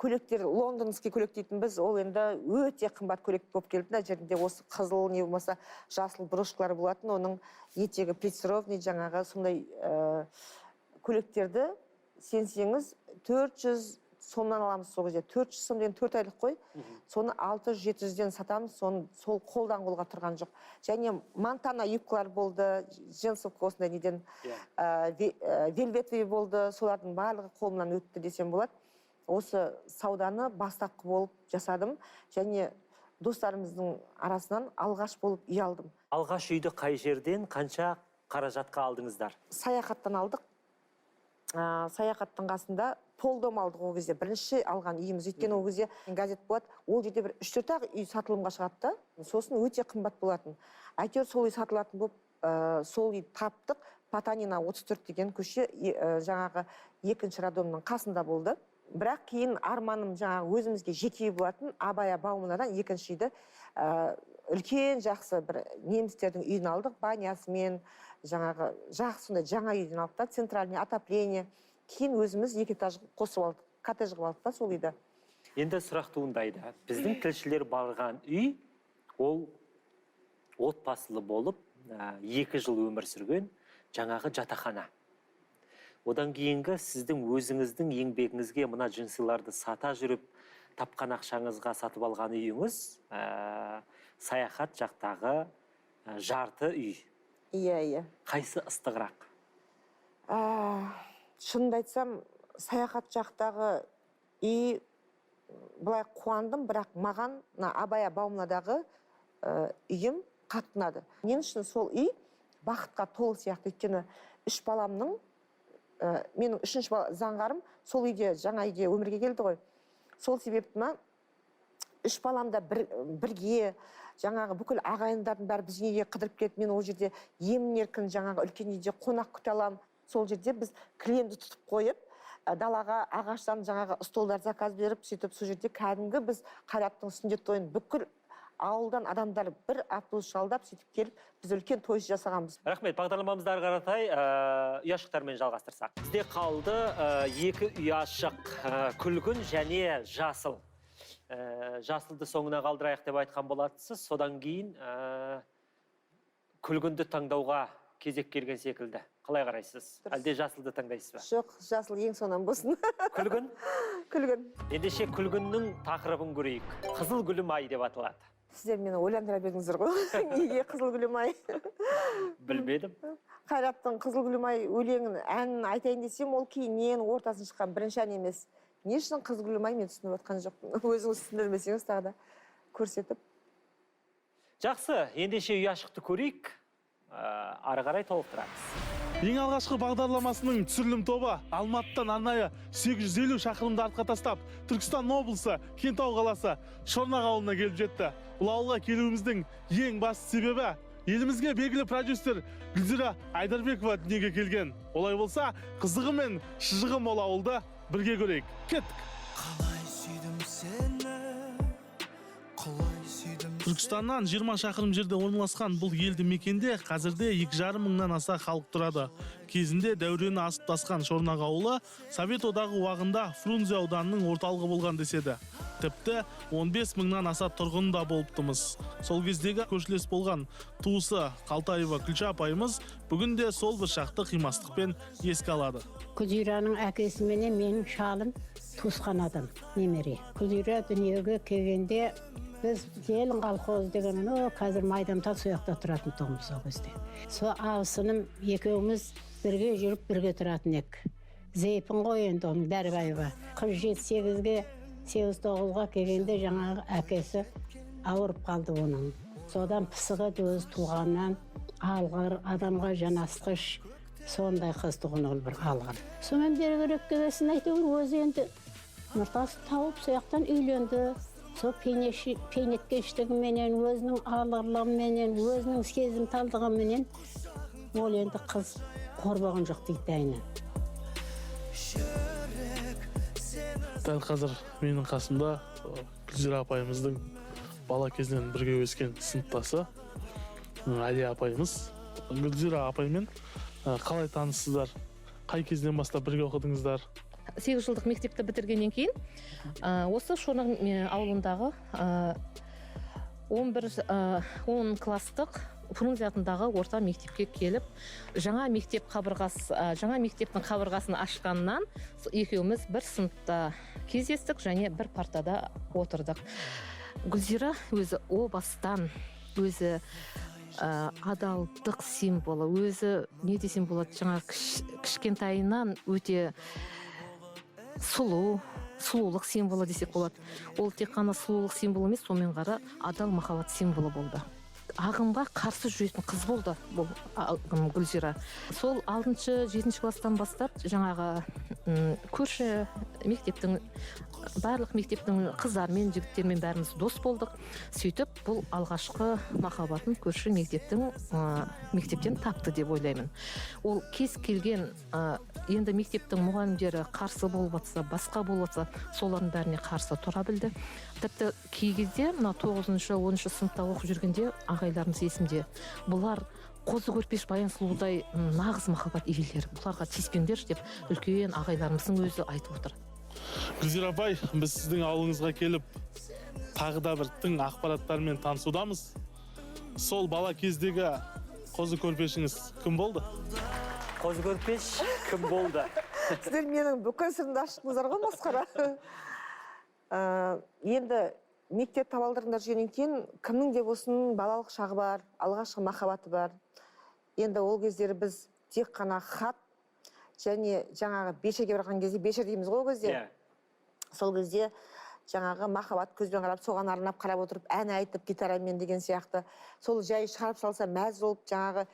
көліктер, лондонский көлік дейтін біз, ол енді өте қымбат көлік болып келді. Жерінде осы қызыл, не болмаса жасыл брошкалар болатын, оның етегі плессировный жаңағы сондай көліктерді сенсеңіз 400 сомнан аламыз сол кезде. 400 сом деген 4 айлық қой. Соны 600-700-ден сатамыз, сол қолдан қолға тұрған жоқ. Және Монтана юбкалар болды, джинсовка осындай неден, вельветовый болды, солардың барлығы қолымнан өтті десем болады. Осы сауданы бастапқы болып жасадым, және достарымыздың арасынан алғаш болып үй алдым.
Алғаш үйді қай жерден, қанша қаражатқа алдыңыздар?
Саяхаттан алдық. Саяхаттың қасында полдом алдық ол кезде. Бірінші алған үйіміз, өйткені ол кезде газет болады, ол жерде бір 3-4 үй сатылымға шығатты. Сосын өте қымбат болатын. Әйтеуір сол үй сатылатын болып, сол үй таптық. Потанина 34 деген көше жаңағы екінші роддомның қасында болды. Бірақ кейін арманым жаңағы өзімізге жеке үй болатын, Абая Бауманадан екінші үйді үлкен жақсы бір немістердің үйін алдық, банясымен, жаңағы жақсы сондай жаңа үйден алдық та, центральный отопление. Кейін өзіміз 2 этаж қосып алдық, коттедж қылып алдық та сол үйді.
Енді сұрақ туындайды. Біздің тілшілер барған үй, ол отбасылы болып, 2 жыл өмір сүрген жаңағы жатақхана. Одан кейінгі сіздің өзіңіздің еңбегіңізге мына джинсыларды сата жүріп, тапқан ақшаңызға сатып алған үйіңіз, саяхат жақтағы жарты үй.
Иә.
Қайсы ыстығырақ?
Шынымды айтсам, саяхат жақтағы үй былай қуандым, бірақ маған Абая Бауманадағы үйім қатты ұнады. Мен үшін сол үй бақытқа толы сияқты, өйткені 3 баламның, менің 3-ші заңғарым сол үйде, жаңа үйде өмірге келді ғой. Сол себепті 3 балам да бірге, жаңағы бүкіл ағайындардың бәрі біздің үйге қыдырып келеді. Мен ол жерде емін-еркін жаңағы үлкен үйде қонақ күте аламын. Сол жерде біз кілемді тұтып қойып, далаға ағаштан жаңағы столдар заказ беріп, сөйтіп сол жерде кәдімгі біз Қайраттың сүндет тойын бүкіл ауылдан адамдар бір автобус жалдап сөйтіп келіп, біз үлкен той жасағанбыз.
Рахмет, бағдарламамызды ары қаратай ұяшықтармен жалғастырсақ. Бізде қалды 2 ұяшық, күлгін және жасыл. Жасылды соңына қалдырайық деп айтқан болатсыз, содан кейін күлгінді таңдауға кезек келген секілді. Қалай қарайсыз? Әлде жасылды таңдайсыз ба?
Жоқ, жасыл ең соңынан болсын.
Күлгін?
Күлгін.
Ендеше күлгіннің тақырыбын көрейік. Қызыл гүлім ай деп аталады.
Сіздер мені ойландыра бердіңіздер ғой. Неге қызыл гүлім ай?
Білмедім.
Қайраттың қызыл гүлім ай өлеңін, әнін айтайын десем, ол кейіннен ортасын шыққан бірінші ән емес. Не үшін қызыл гүлім ай, мен түсініп отқан жоқпын. Өзіңіз түсіндірмесеңіз тағы да көрсетіп.
Жақсы, ендеше ұяшықты көрейік. Ары қарай толықтырамыз.
Ең алғашқы бағдарламасының түсірілім тобы Алматыдан арнайы 850 шақырымды артқа тастап, Түркістан облысы, Кентау қаласы, Шорнақ ауылына келіп жетті. Бұл ауылға келуіміздің ең басты себебі елімізге белгілі продюсер Гүлзира Айдарбекова дүниеге келген. Олай болса, қызығы мен шыжығы мол ауылды бірге көрейік. Кеттік. Түркістаннан 20 шақырым жерде орналасқан бұл елді мекенде қазірде 2,5 мыңнан аса халық тұрады. Кезінде дәурені асып тасқан Шорнақ ауылы Совет одағы уағында Фрунзе ауданының орталығы болған деседі. Тіпті 15 мыңнан аса тұрғын да болыптымыз. Сол кездегі көршілес болған туысы Қалтаева Күлша апайымыз бүгінде сол бір шақты қимастықпен еске алады.
Күлзираның әкесі менен менің шалым туысқан адам, немере. Күлзира дүниеге келгенде біз елін қалқоз деген, қазір майдамта сояқта тұратын тұғымыз о кезде. Со абысыным екеуміз бірге жүріп бірге тұратын ек. Зейпін ғой енді оның Дәрбаева. 47-8-ге, 8-9-ға келгенде жаңағы әкесі ауырып қалды оның. Содан пысығы өзі туғаннан алғыр, адамға жанасқыш, сондай қыз туған ол бір алғыр. Сонымен бергерек келесін айтығыр, өзі енді нұртасы тауып сояқтан үйленді. Сол пейнеткештігіменен, өзінің алғырлығыменен, өзінің сезімталдығыменен ол енді қыз қорбаған жоқ дейді әйні.
Дәл қазір менің қасымда Гүлзира апайымыздың бала кезінен бірге өскен сыныптасы Әлия апайымыз. Гүлзира апаймен қалай таныссыздар? Қай кезден бастап бірге оқыдыңыздар?
8 жылдық мектепті бітіргеннен кейін осы Шорнақ ауылындағы 10 класстық Фрунзе атындағы орта мектепке келіп, жаңа мектептің қабырғасын ашқаннан екеуміз бір сыныпта кездестік және бір партада отырдық. Гүлзира өзі о бастан өзі адалдық символы, өзі не десем болады, жаңа кішкентайынан өте сұлулық символы десек болады. Ол тек қана сұлулық символы емес, сонымен қара адал махаббат символы болды. Ағымға қарсы жүретін қыз болды бұл Гүлзира. Сол 6-7 класстан бастап жаңағы көрші мектептің барлық мектептің қыздарымен жігіттермен бәріміз дос болдық. Сөйтіп бұл алғашқы махаббатын көрші мектептен тапты деп ойлаймын. Ол кез келген енді мектептің мұғалімдері қарсы болып жатса, басқа болып жатса, солардың бәріне қарсы тұра білді. Тіпті кей кезде мына 9-10 сыныпта оқып жүргенде ағайларымыз есімде. Бұлар қозы көрпеш баян сұлудай нағыз махаббат иелері. Бұларға тиіспеңдерші деп үлкен ағайларымыздың өзі айтып отыр.
Гүлзира апай, біз сіздің ауылыңызға келіп, тағы да бір тың ақпараттармен танысудамыз. Сол бала кездегі қозы көрпешіңіз кім болды?
Қозы көрпеш кім болды?
Сіздер менің бүкіл сырымды аштыңыздар ғой, масқара. Енді мектеп табалдырығында жүргеннен кейін кімнің де болсын балалық шағы бар, алғашқы махаббаты бар. Енді ол кездері біз тек қана хат және жаңағы бешерге барған кезде, бешер дейміз ғой ол кезде. Сол кезде жаңағы махаббат көзбен қарап, соған арнап қарап отырып, ән айтып, гитарамен деген сияқты. Сол жай шығарып салса мәз болып, жаңағы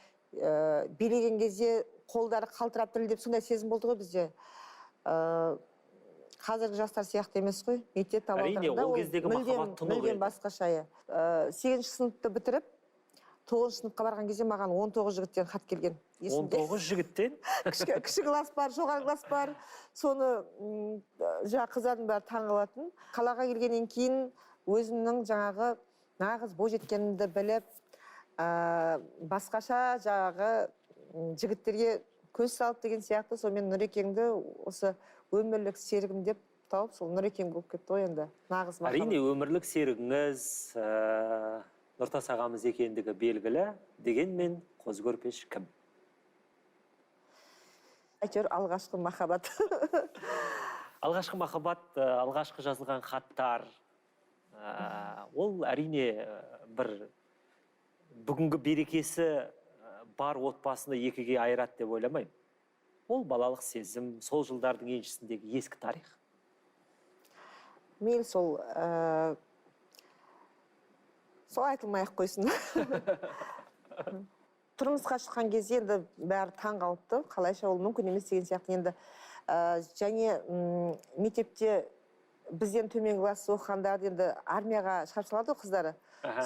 билеген кезде қолдары қалтырап дірілдеп, сондай сезім болды ғой бізде. Қазіргі жастар сияқты емес қой. Мектеп табалдырығында
ол кездегі махаббат тұнық еді.
мүлдем басқаша. 8-ші сыныпты бітіріп, 9-ші сыныпқа барған кезде маған 19 жігіттен хат келген.
19 жігіттен?
Кіші класс бар, жоғары класс бар. Соны қыздардың бәрі таңғалатын. Қалаға келгеннен кейін өзімнің жаңағы нағыз бойжеткенімді біліп, басқаша жаңағы жігіттерге көз салып деген сияқты, сонымен Нұрекеңді осы өмірлік серігім деп тауып, сол Нұрекең болып кетті ғой енді. Нағыз махаббат.
Әрине, өмірлік серігіңіз Нұртас ағамыз екендігі белгілі, дегенмен қозы көрпеш кім?
Әйтеуір алғашқы махаббат.
Алғашқы махаббат, алғашқы жазылған хаттар, ол әрине бір бүгінгі берекесі бар отбасыны екіге айырады деп ойламаймын. Ол балалық сезім, сол жылдардың еншісіндегі ескі тарих.
Мен сол айтылмай-ақ қойсын. Тұрмысқа шыққан кезде енді бәрі таң қалыпты. Қалайша ол мүмкін емес деген сияқты енді. Және мектепте бізден төменгі класс оқығандарды енді армияға шығарып салады қыздары.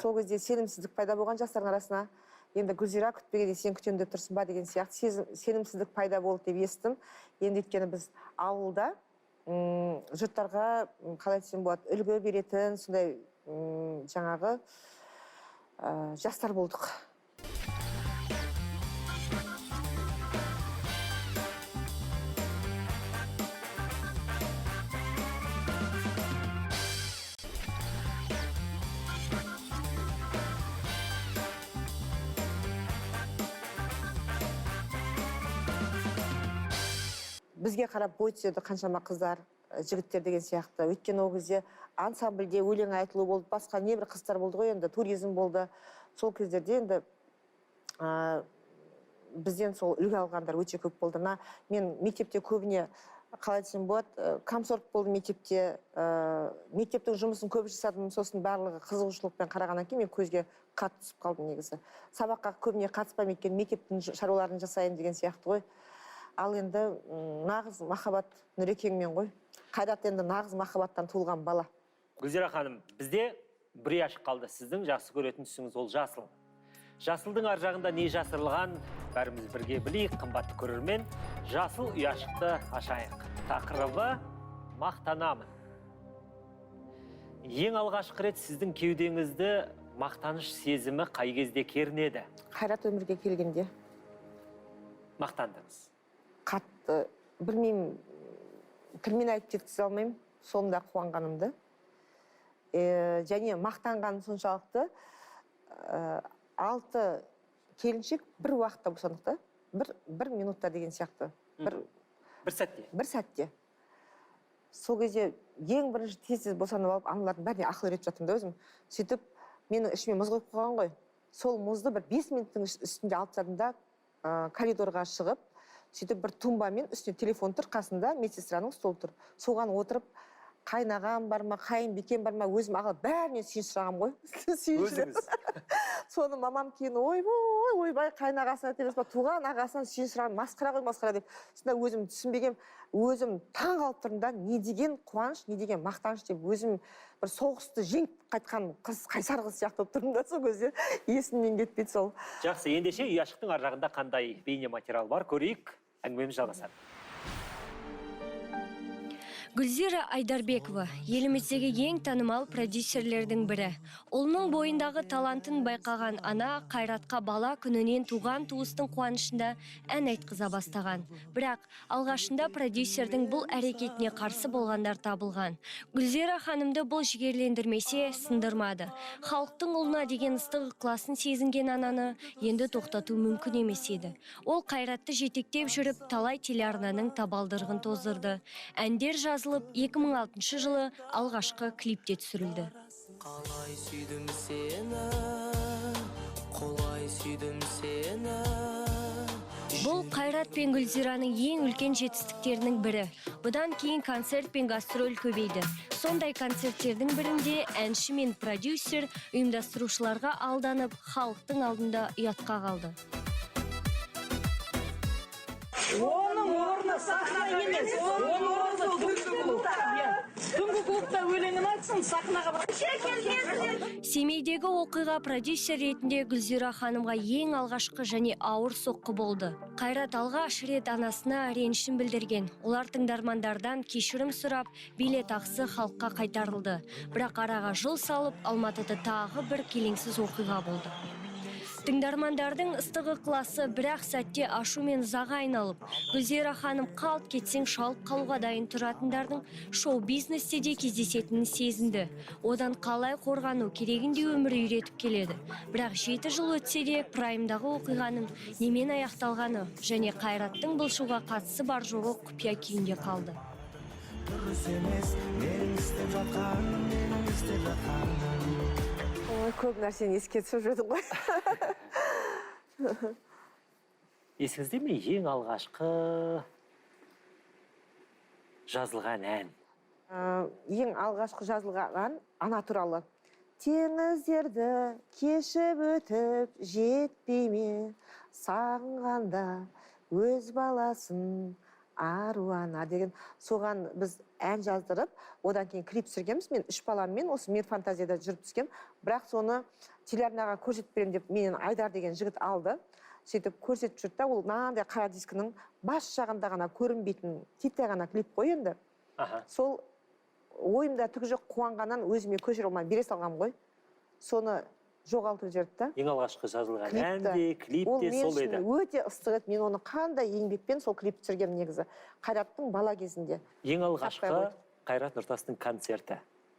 Сол кезде сенімсіздік пайда болған жастардың арасына. Енді Гүлзира күтпегенде сен күтемін деп тұрсың ба деген сияқты сенімсіздік пайда болды деп естідім. Енді өйткені біз ауылда жұрттарға қалай десем болады, үлгі беретін сондай жаңағы жастар болдық. Бізге қарап бой түседі қаншама қыздар, жігіттер деген сияқты. Өйткені ол кезде ансамбльде өлең айтылу болды, басқа небір қыздар болды ғой енді, туризм болды. Сол кездерде енді бізден сол үлгі алғандар өте көп болды. Мен мектепте көбіне, қалай десем болады, комсорг болды мектепте. Мектептің жұмысын көп жасадым, сосын барлығы қызығушылықпен қарағаннан кейін мен көзге қатты түсіп қалдым негізі. Сабаққа көбіне қатыспаймын, өйткені мектептің шаруаларын жасайын деген сияқты ғой. Ал енді нағыз махаббат Нұрекеңмен ғой. Қайрат енді нағыз махаббаттан туылған бала.
Гүлзира ханым, бізде бір ашық қалды. Сіздің жақсы көретін түсіңіз ол жасыл. Жасылдың ар жағында не жасырылған, бәріміз бірге білейік, қымбатты көрермен. Жасыл ұяшықты ашайық. Тақырыбы мақтанамын. Ең алғашқы рет сіздің кеудеңізді мақтаныш сезімі қай кезде кернеді?
Қайрат өмірге келгенде.
Мақтандыңыз.
Қатты, білмеймін, тілмен айтып жеткізе алмаймын, сонда қуанғанымды. Және мақтанғаным соншалықты 6 келіншек бір уақытта босандық, бір минутта деген сияқты.
Бір сәтте?
Бір сәтте. Сол кезде ең бірінші тез босанып алып, аналардың бәріне ақыл үйретіп жатырмын да өзім. Сөйтіп, менің ішіме мұз қойып қойған ғой. Сол мұзды бір 5 минуттың үстінде алып тастадым да коридорға шығып, сөйтіп бір тумбамен үстіне телефон тұр, қасында медсестраның стол тұр. Соған отырып, қайнағам бар ма, қайынбикем бар ма, өзім аға бәрінен сүйінші сұрағам ғой.
Өзіңіз?
Соны мамам кейін ойбай қайнағасына емес па туған ағасынан сүйін сұраған масқара деп сонда өзім түсінбегем, өзім таң қалып тұрдым да не деген қуаныш, не деген мақтаныш деп өзім бір соғысты жеңіп қайтқан қыз, қайсар қыз сияқты болып тұрдым да сол кезде есімнен кетпейді сол.
Жақсы, ендеше ұяшықтың ар жағында қандай бейне материал бар, көрейік, әңгімеміз жалғасады.
Гүлзира Айдарбекова еліміздегі ең танымал продюсерлердің бірі. Ұлының бойындағы талантын байқаған ана Қайратқа бала күнінен туған туыстың қуанышында ән айтқыза бастаған. Бірақ алғашында продюсердің бұл әрекетіне қарсы болғандар табылған. Гүлзира ханымды бұл жігерлендірмесе сындырмады. Халықтың ұлына деген ыстық ықыласын сезінген ананы енді тоқтату мүмкін емес еді. Ол Қайратты жетектеп жүріп талай телеарнаның табалдырығын тоздырды. Әндер жазылып 2006 жылы алғашқы клипте түсірілді.
Қалай сүйдім сені, қолай сүйдім сені.
Бұл Қайрат пен Гүлзираның ең үлкен жетістіктерінің бірі. Бұдан кейін концерт пен гастроль көбейді. Сондай концерттердің бірінде әнші мен продюсер ұйымдастырушыларға алданып, халықтың алдында ұятқа қалды.
Оның орны сахнаға емес, оның орны түнгі клубта өлеңін айтсын, сахнаға бар.
Семейдегі оқиға продюсер ретінде Гүлзира ханымға ең алғашқы және ауыр соққы болды. Қайрат алғаш рет анасына ренішін білдірген. Олар тыңдармандардан кешірім сұрап, билет ақысы халыққа қайтарылды. Бірақ араға жыл салып, Алматыда тағы бір келеңсіз оқиға болды. Тыңдармандардың ыстық ықыласы бірақ сәтте ашу мен заға айналып, Гүлзира ханым қалт кетсең шалып қалуға дайын тұратындардың шоу-бизнесте де кездесетінін сезінді. Одан қалай қорғану керегінде өмір үйретіп келеді. Бірақ 7 жыл өтсе де праймдағы оқиғаның немен аяқталғаны және Қайраттың бұл шоуға қатысы бар жоғы құпия күйінде қалды.
Көп нәрсені еске түсіп жүрдім ғой.
Есіңізде ме ең алғашқы жазылған ән?
Ең алғашқы жазылған ана туралы. Теңіздерді кешіп өтіп жетпей ме, сағынғанда өз баласын аруана деген соған біз ән жаздырып, одан кейін клип түсіргенбіз. Мен 3 баламмен осы Мир фантазияда жүріп түскем. Бірақ соны телеарнаға көрсетіп берем деп менен Айдар деген жігіт алды. Сөйтіп көрсетіп жүрді, ол мынандай қара дискінің бас жағында ғана көрінбейтін титтей ғана клип қой енді. Сол ойымда түгі жоқ қуанғаннан өзіме көшіре алмай бере салғам ғой. Соны жоғалтып жіберді.
Ең алғашқы жазылған ән де, клип те сол еді.
Ол мен өте ыстық еді. Мен оны қандай еңбекпен сол клип түсіргем негізі. Қайраттың бала кезінде.
Ең алғашқы Қайрат Нұртастың концерті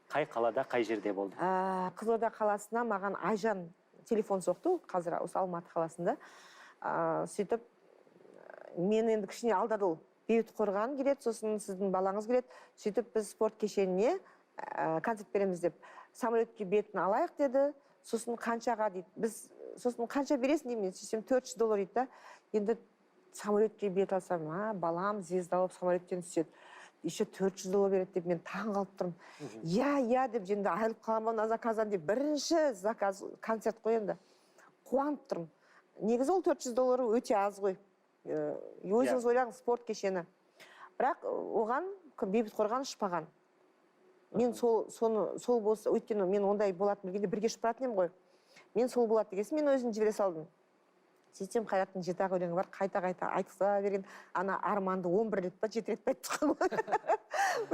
қай қалада, қай жерде болды?
Қызылорда қаласына маған Айжан телефон соқты, қазір осы Алматы қаласында. Сөйтіп, мен енді кішкене алдады ол. Бейбіт қорған келеді, сосын сіздің балаңыз келеді. Сөйтіп, біз спорт кешеніне концерт береміз деп, самолетке бетін алайық деді. Сосын қаншаға дейді. Біз сосын қанша бересің деймін, сөйтсем $400 дейді да. Енді самолетке бет алсам, балам звездалып самолеттен түседі. Еще $400 береді деп мен таң қалып тұрмын. Я деп енді айылып қаламын заказдан деп бірінші заказ концерт қой енді. Қуанып тұрмын. Негізі ол $400 өте аз ғой. Өзіңіз ойлаңыз спорт кешені. Бірақ оған бейбіт қорған ұшпаған. Мен сол болса, өйткені мен ондай болатын білгенде бірге ұшып баратын едім ғой. Мен сол болады дегесін, мен өзін жібере салдым. Сөйтсем Қайраттың 7 өлеңі бар, қайта-қайта айтқыза берген, ана арманды 11 рет па 7 рет па айтқан ғой.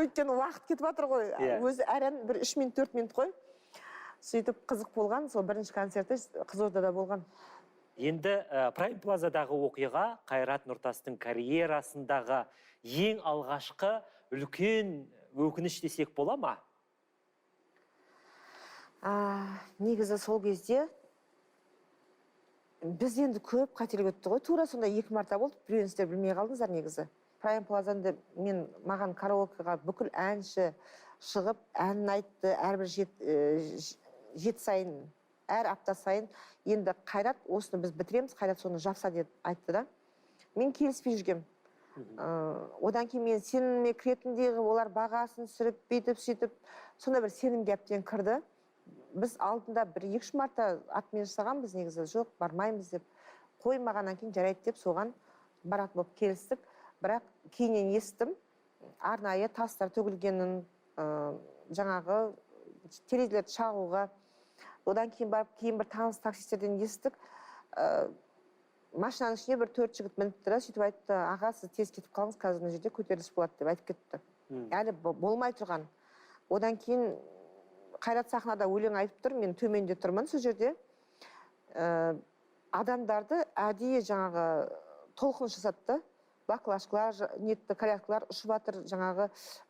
Өйткені уақыт кетіп жатыр ғой. Өзі әр ән 3 минут 4 минут қой. Сөйтіп қызық болған, сол бірінші концерті Қызылордада болған.
Енді Прайм Плазадағы оқиға Қайрат Нұртастың карьерасындағы ең алғашқы үлкен өкініш десек бола ма?
Негізі сол кезде біз енді көп қателік өтті ғой. Тура сонда 2 марта болды. Біреуіңіздер білмей қалдыңыздар негізі. Прайм Плазада маған караокеға бүкіл әнші шығып, әнін айтты, әрбір 7 сайын, әр апта сайын. Енді Қайрат, осыны біз бітіреміз, Қайрат соны жапса деп айтты да. Мен келіспей жүргем. Одан кейін мен сенімме кіретіндегі олар бағасын сүріп, бейтіп-сөйтіп, сонда бір сенімге әптен кірді. Біз алдында бір 2-3 марта атмен жасаған біз негізі жоқ, бармаймыз деп. қоймағаннан кейін жарайды деп соған баратын болып келістік. Бірақ кейіннен естім, арнайы тастар төгілгенін, жаңағы терезелерді шағуға. Одан кейін барып, кейін бір таныс таксистерден естік. Машинаның ішіне бір 4 жігіт мініпті, сөйтіп айтты, аға, сіз тез кетіп қалыңыз, қазір мына жерде көтеріліс болады деп айтып кетті. Әлі болмай тұрған. Одан кейін Қайрат сахнада өлең айтып тұр, мен төменде тұрмын сол жерде. Адамдарды әдейі жаңағы толқын жасатты. Баклажкалар, нетті коляскалар ұшып жатыр, жаңағы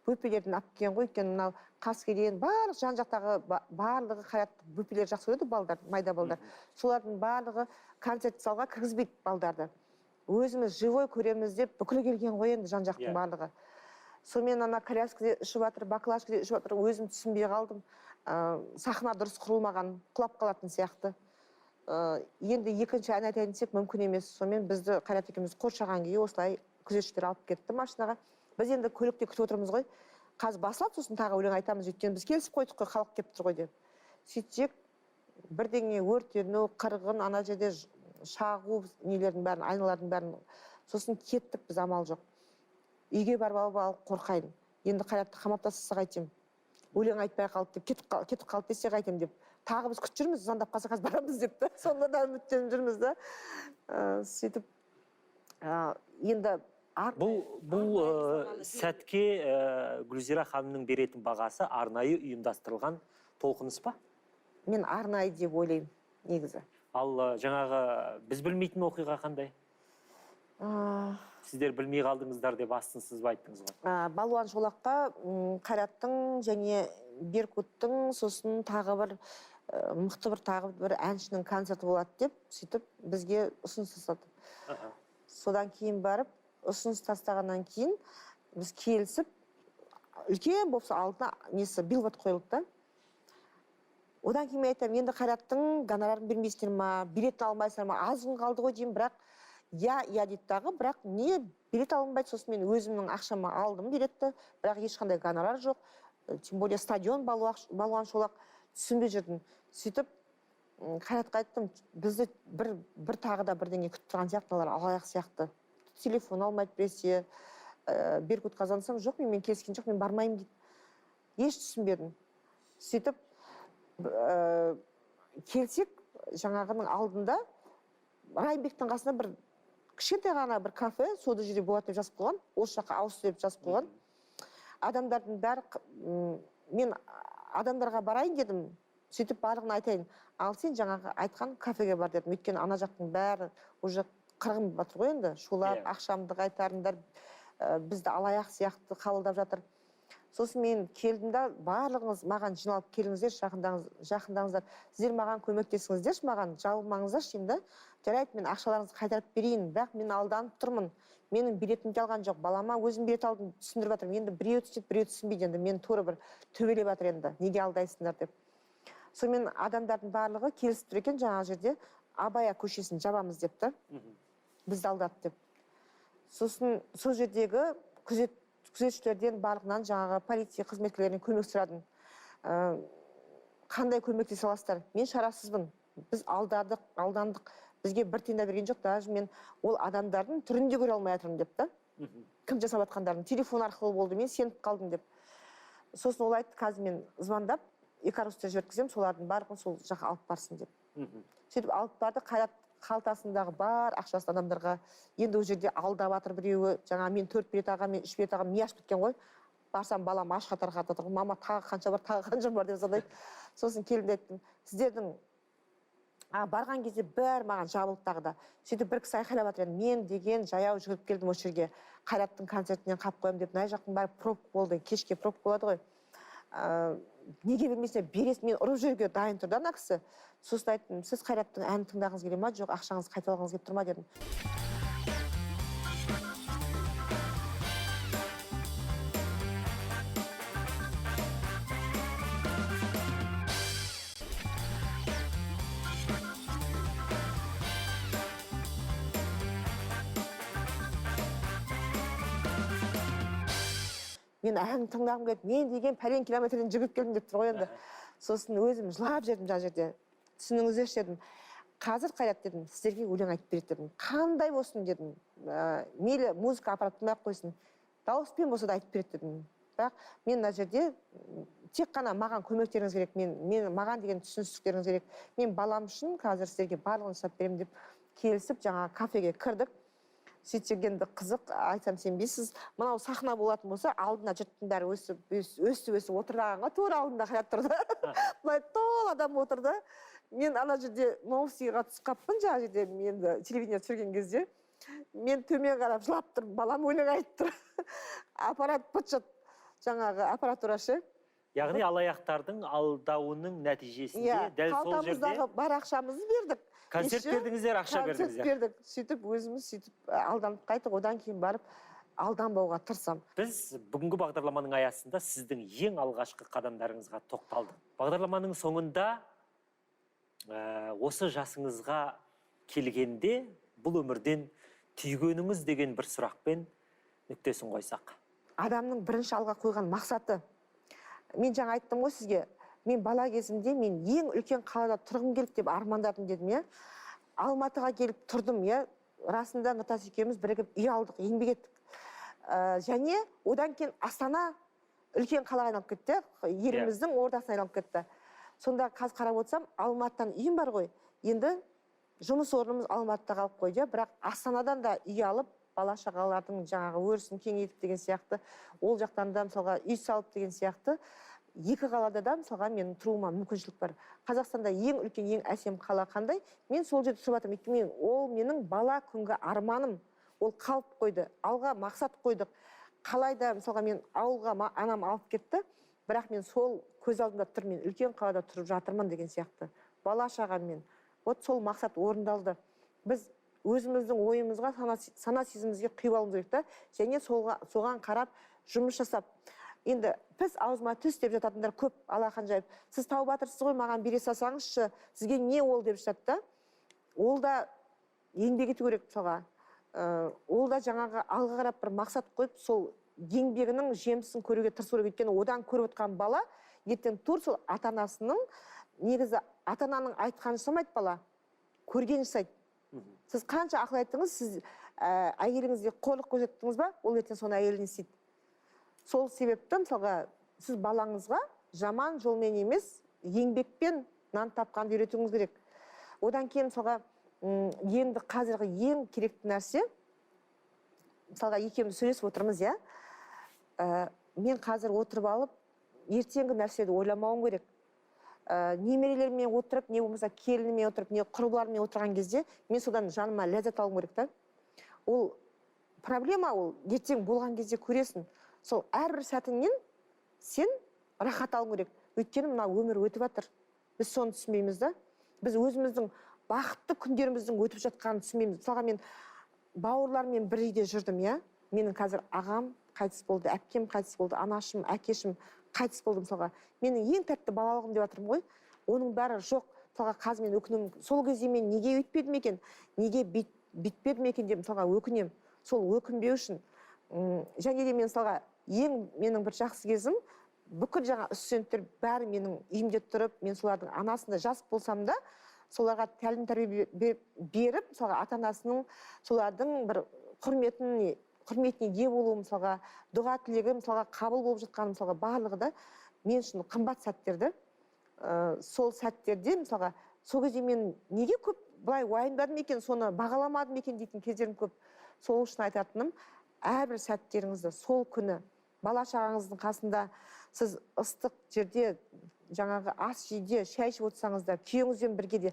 бөпелерден алып келген ғой, өйткені мынау қаскелен, барлық жан жақтағы барлығы Қайратты бөпелер жақсы көреді, балдар, майда балдар. Солардың барлығы концерт залға кіргізбейді балдарды. Өзіміз живой көреміз деп бүкіл келген ғой енді жан жақтың барлығы. Сонымен ана коляскада ұшып жатыр, баклажкада ұшып жатыр, өзім түсінбей қалдым. Сахна дұрыс құрылмаған, құлап қалатын сияқты. Енді екінші ән айтайын десек мүмкін емес. Сонымен бізді Қайрат екеуміз қоршаған күйі осылай күзетшілер алып кетті машинаға. Біз енді көлікте күтіп отырмыз ғой. Қазір басылады, сосын тағы өлең айтамыз, өйткені біз келісіп қойдық қой, халық келіп тұр ғой деп. Сөйтсек, бірдеңе өртену, қырғын, ана жерде шағу нелердің бәрін, айналардың бәрін. Сосын кеттік, біз амал жоқ. Үйге барып алып қорқайын. Енді Қайратты қамап тастаса қайтем. Өлең айтпай қалды деп, кетіп қалды десе қайтем деп. Тағы біз күтіп жүрміз, звондап қалса қазір барамыз депті. Сонда да үміттеніп жүрміз да. Сөйтіп енді
бұл сәтке Гүлзира ханымның беретін бағасы арнайы ұйымдастырылған толқыныс па?
Мен арнайы деп ойлаймын, негізі.
Ал жаңағы біз білмейтін оқиға қандай? Сіздер білмей қалдыңыздар деп астынсыз айттыңыз ғой.
Балуан Шолаққа Қайраттың және Беркуттың, сосын тағы бір мықты бір әншінің концерті болады деп, сөйтіп бізге ұсыныс тастады. Содан кейін барып, ұсыныс тастағаннан кейін біз келісіп, үлкен болса алдына несі билборд қойылды да. Одан кейін мен айтамын, енді Қайраттың гонорарын бермейсіздер ма, билет алмайсыздар ма, аз күн қалды ғой деймін, бірақ я дейді дағы, бірақ не билет алынбайды, сосын мен өзімнің ақшама алдым билетті, бірақ ешқандай гонорар жоқ, тем более стадион Балуан Шолақ, түсінбей жүрдім. Сөйтіп Қайратқа айттым, бізді бір тағы да бірдеңе күтіп тұрған сияқты, олар алаяқ сияқты. Телефон алмайды біресе, Беркутқа звондасам, жоқ, мен келіскен жоқ, мен бармаймын дейді. Еш түсінбедім. Сөйтіп келсек, жаңағының алдында Райымбектің қасында бір кішкентай ғана бір кафе, сода жерде болады деп жазып қойған, осы жаққа ауысты деп жазып қойған. Адамдардың бәрі, мен адамдарға барайын дедім, сөйтіп барлығын айтайын. Ал сен жаңағы айтқан кафеге бар дедім. Өйткені ана жақтың бәрі уже қырғын батыр ғой енді. Шулап, ақшамды қайтарыңдар, бізді алаяқ сияқты қабылдап жатыр. Сосын мен келдім да, барлығыңыз маған жиналып келіңіздер, жақындаңыздар. Сіздер маған көмектесіңіздерші, маған жабылмаңыздаршы деймін да. Жарайды, мен ақшаларыңызды қайтарып берейін, бірақ мен алданып тұрмын. Менің билетімді алған жоқ, балама өзім билет алдым, түсіндіріп жатырмын. Енді біреу түсінеді, біреу түсінбейді, енді мен тура бір төбелеп жатыр енді, неге алдайсыңдар деп. Сонымен адамдардың барлығы келісіп тұр екен, жаңағы жерде Абая көшесін жабамыз депті. Бізді алдады деп. Сосын сол жердегі күзетшілерден барлығынан жаңағы полиция қызметкерлерінен көмек сұрадым. Қандай көмектесе аласыздар? Мен шарасызбын. Біз алдандық. Бізге бір тиын да берген жоқ, даже мен ол адамдардың түрін де көре алмай жатырмын депті. Кім жасап жатқандарын телефон арқылы болды, мен сеніп қалдым деп. Сосын ол айтты, қазір мен звондап, Икарусты жіберткіземін, солардың барлығын сол жаққа алып барсын деп. Сөйтіп алып барды, Қайрат қалтасындағы бар ақшасын адамдарға, енді ол жерде алдап жатыр біреуі, жаңа мен 4 билет алғам, мен 3 билет алғам, не ашып кеткен ғой. Барсам балам ашқа тарқатып отыр, мама тағы қанша бар деп звондайды. Сосын келіп айттым, сіздердің барған кезде бәрі маған жабылды тағы да. Сөйтіп бір кісі айқайлап жатыр, мен деген жаяу жүгіріп келдім осы жерге, Қайраттың концертінен қап қоямын деп, мына жақтың бәрі пробка болды, кешке пробка болады ғой. Неге бермесіне бересің, мен ұрып жерге дайын тұрды ана кісі. Сосын айттым, сіз Қайраттың әнін тыңдағыңыз келе ма, жоқ ақшаңызды қайтып алғыңыз келіп тұр ма дедім. Мен әнін тыңдағым келеді, мен деген пәлен километрден жүгіріп келдім деп тұр ғой енді. Сосын өзім жылап жердім жа жерде. Түсініңіздерші дедім. қазір Қайрат дедім, сіздерге өлең айтып береді дедім. Қандай болсын дедім. Мейлі музыка аппаратын ақ қойсын. Дауыспен болса да айтып береді дедім. Бірақ мен мына жерде тек қана маған көмектеріңіз керек, маған деген түсіністіктеріңіз керек. Мен балам үшін қазір сіздерге барлығын жасап беремін деп келісіп, жаңа кафеге кірдік. Сөйтсек енді қызық, айтсам сенбейсіз, мынау сахна болатын болса, алдына жұрттың бәрі өсіп отырғанға тура алдында Қайрат тұрды. Былай тол адам отырды. Мен ана жерде новостиға түсіп қаппын, жаңа жерде менді телевидение түсірген кезде. Мен төмен қарап жылап тұрмын, балам өлең айтып тұр. Аппарат бытшыт, жаңағы аппаратурашы.
Яғни алаяқтардың алдауының нәтижесінде дәл сол жерде
қалтамыздағы бар ақшамызды бердік.
концерт бердіңіздер, ақша бердіңіздер.
Концерт бердік. Сөйтіп өзіміз алданып қайтып, одан кейін барып алданбауға тырысам.
Біз бүгінгі бағдарламаның аясында сіздің ең алғашқы қадамдарыңызға тоқталдық. Бағдарламаның соңында осы жасыңызға келгенде бұл өмірден түйгеніңіз деген бір сұрақпен нүктесін қойсақ.
Адамның бірінші алға қойған мақсаты. Мен жаңа айттым ғой сізге, мен бала кезімде мен ең үлкен қалада тұрғым келді деп армандадым дедім, иә. Алматыға келіп тұрдым, иә. Расында Нұртас екеуміз бірігіп үй алдық, еңбек еттік. Және одан кейін Астана үлкен қалаға айналып кетті, еліміздің ордасына айналып кетті. Сонда қазір қарап отырсам, Алматыдан үйім бар ғой. Енді жұмыс орнымыз Алматыда қалып қойды, бірақ Астанадан да үй алып, бала шағалардың жаңағы өрісін кеңейтіп деген сияқты, ол жақтан да мысалға үй салып деген сияқты, екі қалада да мысалға менің тұруыма мүмкіншілік бар. Қазақстанда ең үлкен, ең әсем қала қандай? Мен сол жерде тұрып жатырмын. Өйткені ол менің бала күнгі арманым. Ол қалып қойды. Алға мақсат қойдық. Қалайда мысалға мен ауылға анам алып кетті, бірақ мен сол көз алдымда тұр, мен үлкен қалада тұрып жатырмын деген сияқты. Бала шағаммен. Вот сол мақсат орындалды. Біз өзіміздің ойымызға, сана сезімімізге құйып алуымыз керек та, және соған қарап жұмыс жасап. Енді піс аузыма түс деп жататындар көп, алақан жайып. Сіз тауып жатырсыз ғой, маған бере салсаңызшы, сізге не ол деп жатады да. Ол да еңбек ету керек мысалға. Ол да жаңағы алға қарап бір мақсат қойып, сол еңбегінің жемісін көруге тырысу керек. Өйткені одан көріп отқан бала ертең тур сол ата-анасының, негізі ата-ананың айтқанын жасамайды бала, көргенін жасайды. Сіз қанша ақыл айттыңыз, сіз әйеліңізге қорлық көрсеттіңіз ба, ол ертең соны әйеліне істейді. Сол себепті мысалға сіз балаңызға жаман жолмен емес, еңбекпен нан тапқанды үйретуіңіз керек. Одан кейін мысалға енді қазіргі ең керекті нәрсе, мысалға екеуміз сөйлесіп отырмыз, иә. Мен қазір отырып алып, ертеңгі нәрсені ойламауым керек. Немерелермен отырып, не болмаса келінімен отырып, не құрбылармен отырған кезде, мен содан жаныма ләззат алуым керек та. Ол проблема, ол ертең болған кезде көресің. Сол әрбір сәтіңнен сен рахат алуың керек. Өйткені мына өмір өтіп жатыр. Біз соны түсінбейміз да. Біз өзіміздің бақытты күндеріміздің өтіп жатқанын түсінбейміз. Мысалға мен бауырлармен бір үйде жүрдім, иә. Менің қазір ағам қайтыс болды, әпкем қайтыс болды, анашым, әкешім қайтыс болды мысалға. Менің ең тәтті балалығым деп жатырмын ғой. Оның бәрі жоқ. Мысалға қазір мен өкінемін. Сол кезде мен неге өйтпедім екен, неге бүйтпедім екен деп мысалға өкінемін. Сол өкінбеу үшін. Және де мен мысалға ең менің бір жақсы кезім, бүкіл жаңа студенттер бәрі менің үйімде тұрып, мен солардың анасында жас болсам да, соларға тәлім тәрбие беріп, мысалға ата-анасының солардың бір құрметіне ие болуы, мысалға дұға тілегі, мысалға қабыл болып жатқан мысалға барлығы да мен үшін қымбат сәттерді. Сол сәттерде мысалға сол кезде мен неге көп былай уайымдадым екен, соны бағаламадым екен дейтін кездерім көп. Сол үшін айтатыным, әрбір сәттеріңізді сол күні бала шағаңыздың қасында сіз ыстық жерде жаңағы ас жейде шай ішіп отырсаңыз да, күйеуіңізбен бірге де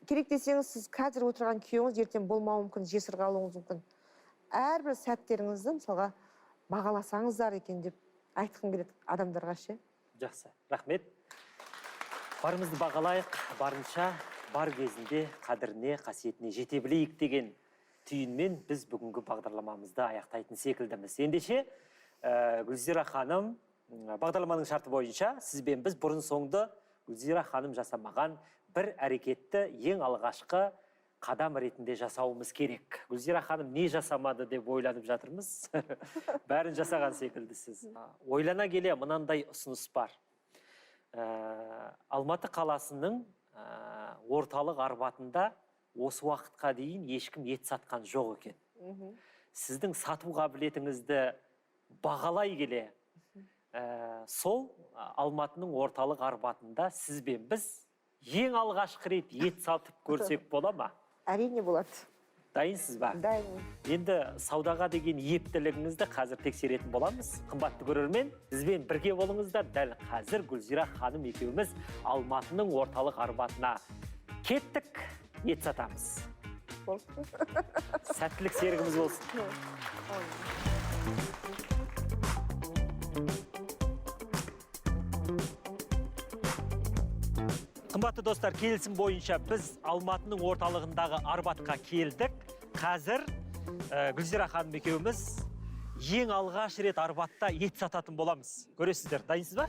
керек десеңіз, сіз қазір отырған күйеуіңіз ертең болмауы мүмкін, жесір қалуыңыз мүмкін. Әрбір сәттеріңізді мысалға бағаласаңыздар екен деп айтқым келеді адамдарға ше.
Жақсы, рахмет. Барымызды бағалайық, барынша бар кезінде қадіріне, қасиетіне жете білейік деген түйінмен біз бүгінгі бағдарламамызды аяқтайтын секілдіміз. Ендеше Гүлзира ханым, бағдарламаның шарты бойынша сізбен біз бұрын соңды Гүлзира ханым жасамаған бір әрекетті ең алғашқы қадам ретінде жасауымыз керек. Гүлзира ханым не жасамады деп ойланып жатырмыз. Бәрін жасаған секілдісіз. Ойлана келе мынандай ұсыныс бар. Алматы қаласының орталық Арбатында осы уақытқа дейін ешкім ет сатқан жоқ екен. Сіздің сату қабілетіңізді бағалай келе, сол Алматының орталық Арбатында сіз бен біз ең алғашқы рет ет сатып көрсек бола ма?
Әрине болады.
Дайынсыз ба?
Дайынмын.
Енді саудаға деген ептілігіңізді қазір тексеретін боламыз. Қымбатты көрермен, бізбен бірге болыңыздар. Дәл қазір Гүлзира ханым екеуміз Алматының орталық Арбатына кеттік, ет сатамыз. Сәттілік серігіміз болсын. Қымбатты достар, келісім бойынша біз Алматының орталығындағы Арбатқа келдік. Қазір Гүлзира ханым екеуміз ең алғаш рет Арбатта ет сататын боламыз. Көресіздер, дайынсыз ба?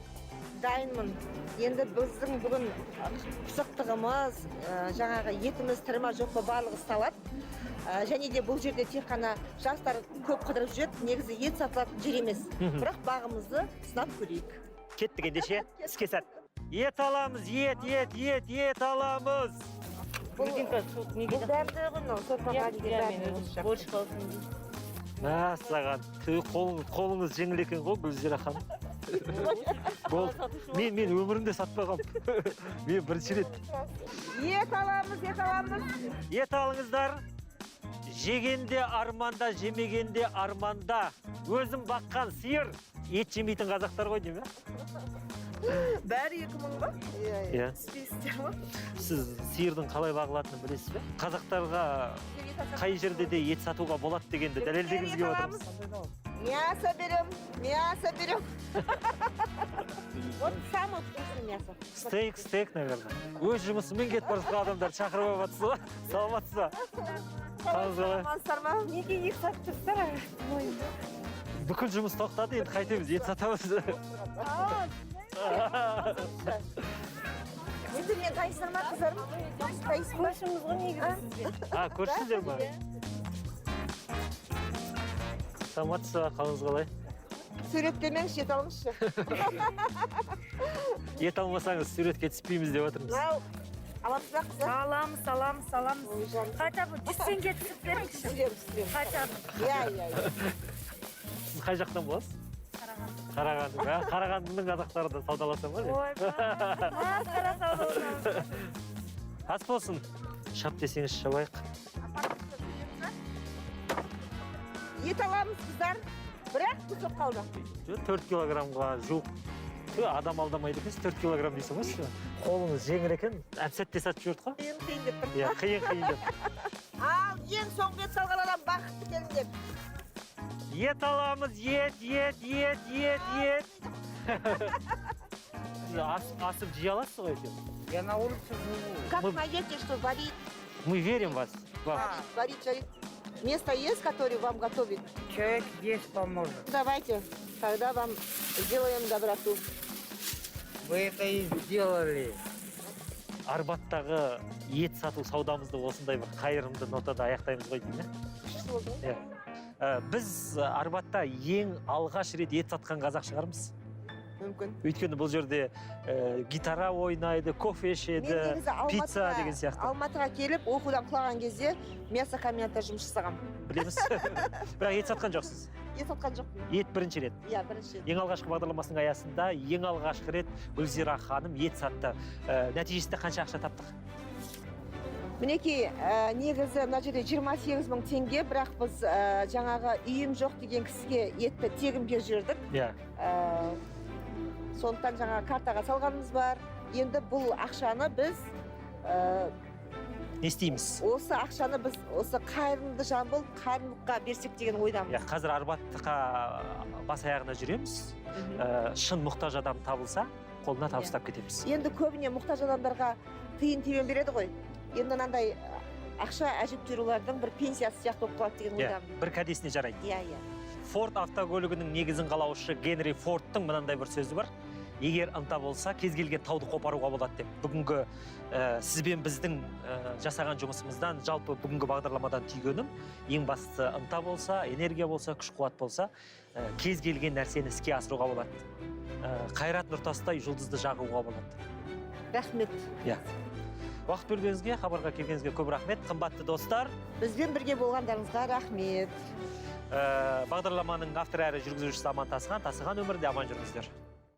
Дайынмын. Енді біздің бүгін пысықтығымыз, жаңағы етіміз тірі жоқ па барлығы салады. Және де бұл жерде тек қана жастар көп қыдырып жүреді, негізі ет сатылатын жер емес. Бірақ бағымызды сынап көрейік.
Кеттік ендеше, іске сәт. Ет аламыз, ет аламыз.
Бұл дәрді ғын, сортаға деген бәрді.
Мәссаған, қолыңыз жеңіл екен ғой, Гүлзира ханым. Мен өмірімде сатпағам. Мен бірінші рет.
Ет аламыз.
Ет алыңыздар. Жегенде арманда, жемегенде арманда. Өзім баққан сиыр. Ет жемейтін қазақтар ғой деймін.
Бәрі 2000 ба?
Иә.
Іспейсіздер ма?
Сіз сиырдың қалай бағылатынын білесіз бе? Қазақтарға қай жерде де ет сатуға болады дегенді дәлелдегімізге отырмыз.
Мясо берем. Вот самое вкусное мясо.
Стейк, наверное. Өз жұмысымен кетіп бара жатқан адамдар шақырып алыпсыз ба? Саламатсыз ба?
Саламатсыздар ма? Неге ет сатып тұрсыздар?
Бүкіл жұмыс тоқтады, енді қайтеміз, ет сатамыз.
Енді мен қайсыздар ма, қыздарым? Көршіміз ғой негізі.
Көршісіздер ма? Саламатсыз ба, қалыңыз қалай?
Суреттемеңіз, ет алыңызшы.
Ет алмасаңыз суретке түспейміз деп отырмыз.
Аламыз ба, қыздар?
Аламыз. Хотя бы 100 теңге түсіп беріңізші. Хотя бы.
Иә.
Сіз қай жақтан боласыз? Қарағандының қазақтары да саудаласам ба?
Ой, масқара саудаласам.
Ас болсын. Шап десеңіз шабайық.
Ет аламыз, қыздар. Бірақ түсіп қалды.
4 килограммға жуық. Адам алдамайды екенсіз, 4 килограмм дейсің ғой. Қолыңыз жеңіл екен, әп-сәтте сатып жүрді ғой?
Қиын деп тұр.
Иә, қиын деп.
Ал, ең соңғы ет салған адам бақытты келін деп.
Ет аламыз, ет. Асып жей аласыз ғой екен?
Я на улице живу.
Как найдете, что варить?
Мы верим в вас.
Варить. Место есть, которое вам готовит?
Человек есть поможет.
Давайте, тогда вам сделаем доброту.
Вы это и сделали.
Арбаттағы ет сату саудамызды осындай бір қайырымды нотада аяқтаймыз ғой деймін. Біз Арбатта ең алғаш рет ет сатқан қазақ шығармыз.
Мүмкін.
Өйткені бұл жерде гитара ойнайды, кофе ішеді, пицца деген сияқты.
Алматыға келіп, оқудан құлаған кезде мясо комбинатта жұмыс жасағам.
Білеміз. Бірақ ет сатқан жоқсыз.
Ет сатқан жоқпын.
Ет бірінші рет.
Иә, бірінші рет.
Ең алғашқы бағдарламасының аясында ең алғашқы рет Гүлзира ханым ет сатты. Нәтижесінде қанша ақша таптық?
Мінекей, негізі мына жерде 28 000 теңге, бірақ біз жаңағы үйім жоқ деген кісіге етті тегін беріп жібердік.
Иә.
Сондықтан жаңа картаға салғанымыз бар. Енді бұл ақшаны біз
не істейміз?
Осы ақшаны біз осы қайырымды жамбыл қайырымдылыққа берсек деген ойдамыз.
Қазір Арбатқа бас аяғына жүреміз. Шын мұқтаж адам табылса, қолына табыстап кетеміз.
Енді көбіне мұқтаж адамдарға тиын тебен береді ғой. Енді мынандай ақша әжептәуірлердің бір пенсиясы сияқты болып қалады деген ойдамын.
Бір кәдесіне жарайды.
Иә.
Форд автокөлігінің негізін қалаушы Генри Фордтың мынандай бір сөзі бар. Егер ынта болса, кез келген тауды қопаруға болады деп. Бүгінгі сізбен біздің жасаған жұмысымыздан, жалпы бүгінгі бағдарламадан түйгенім, ең бастысы ынта болса, энергия болса, күш-қуат болса, кез келген нәрсені іске асыруға болады. Қайрат Нұртастай жұлдызды жағуға болады.
Рахмет.
Иә. Уақыт бөлгеніңізге, хабарға келгеніңізге көп рахмет. Қымбатты достар,
Бізбен бірге болғандарыңызға рахмет.
бағдарламаның авторы әрі жүргізушісі Аман Тасыған өмірде аман жүріңіздер.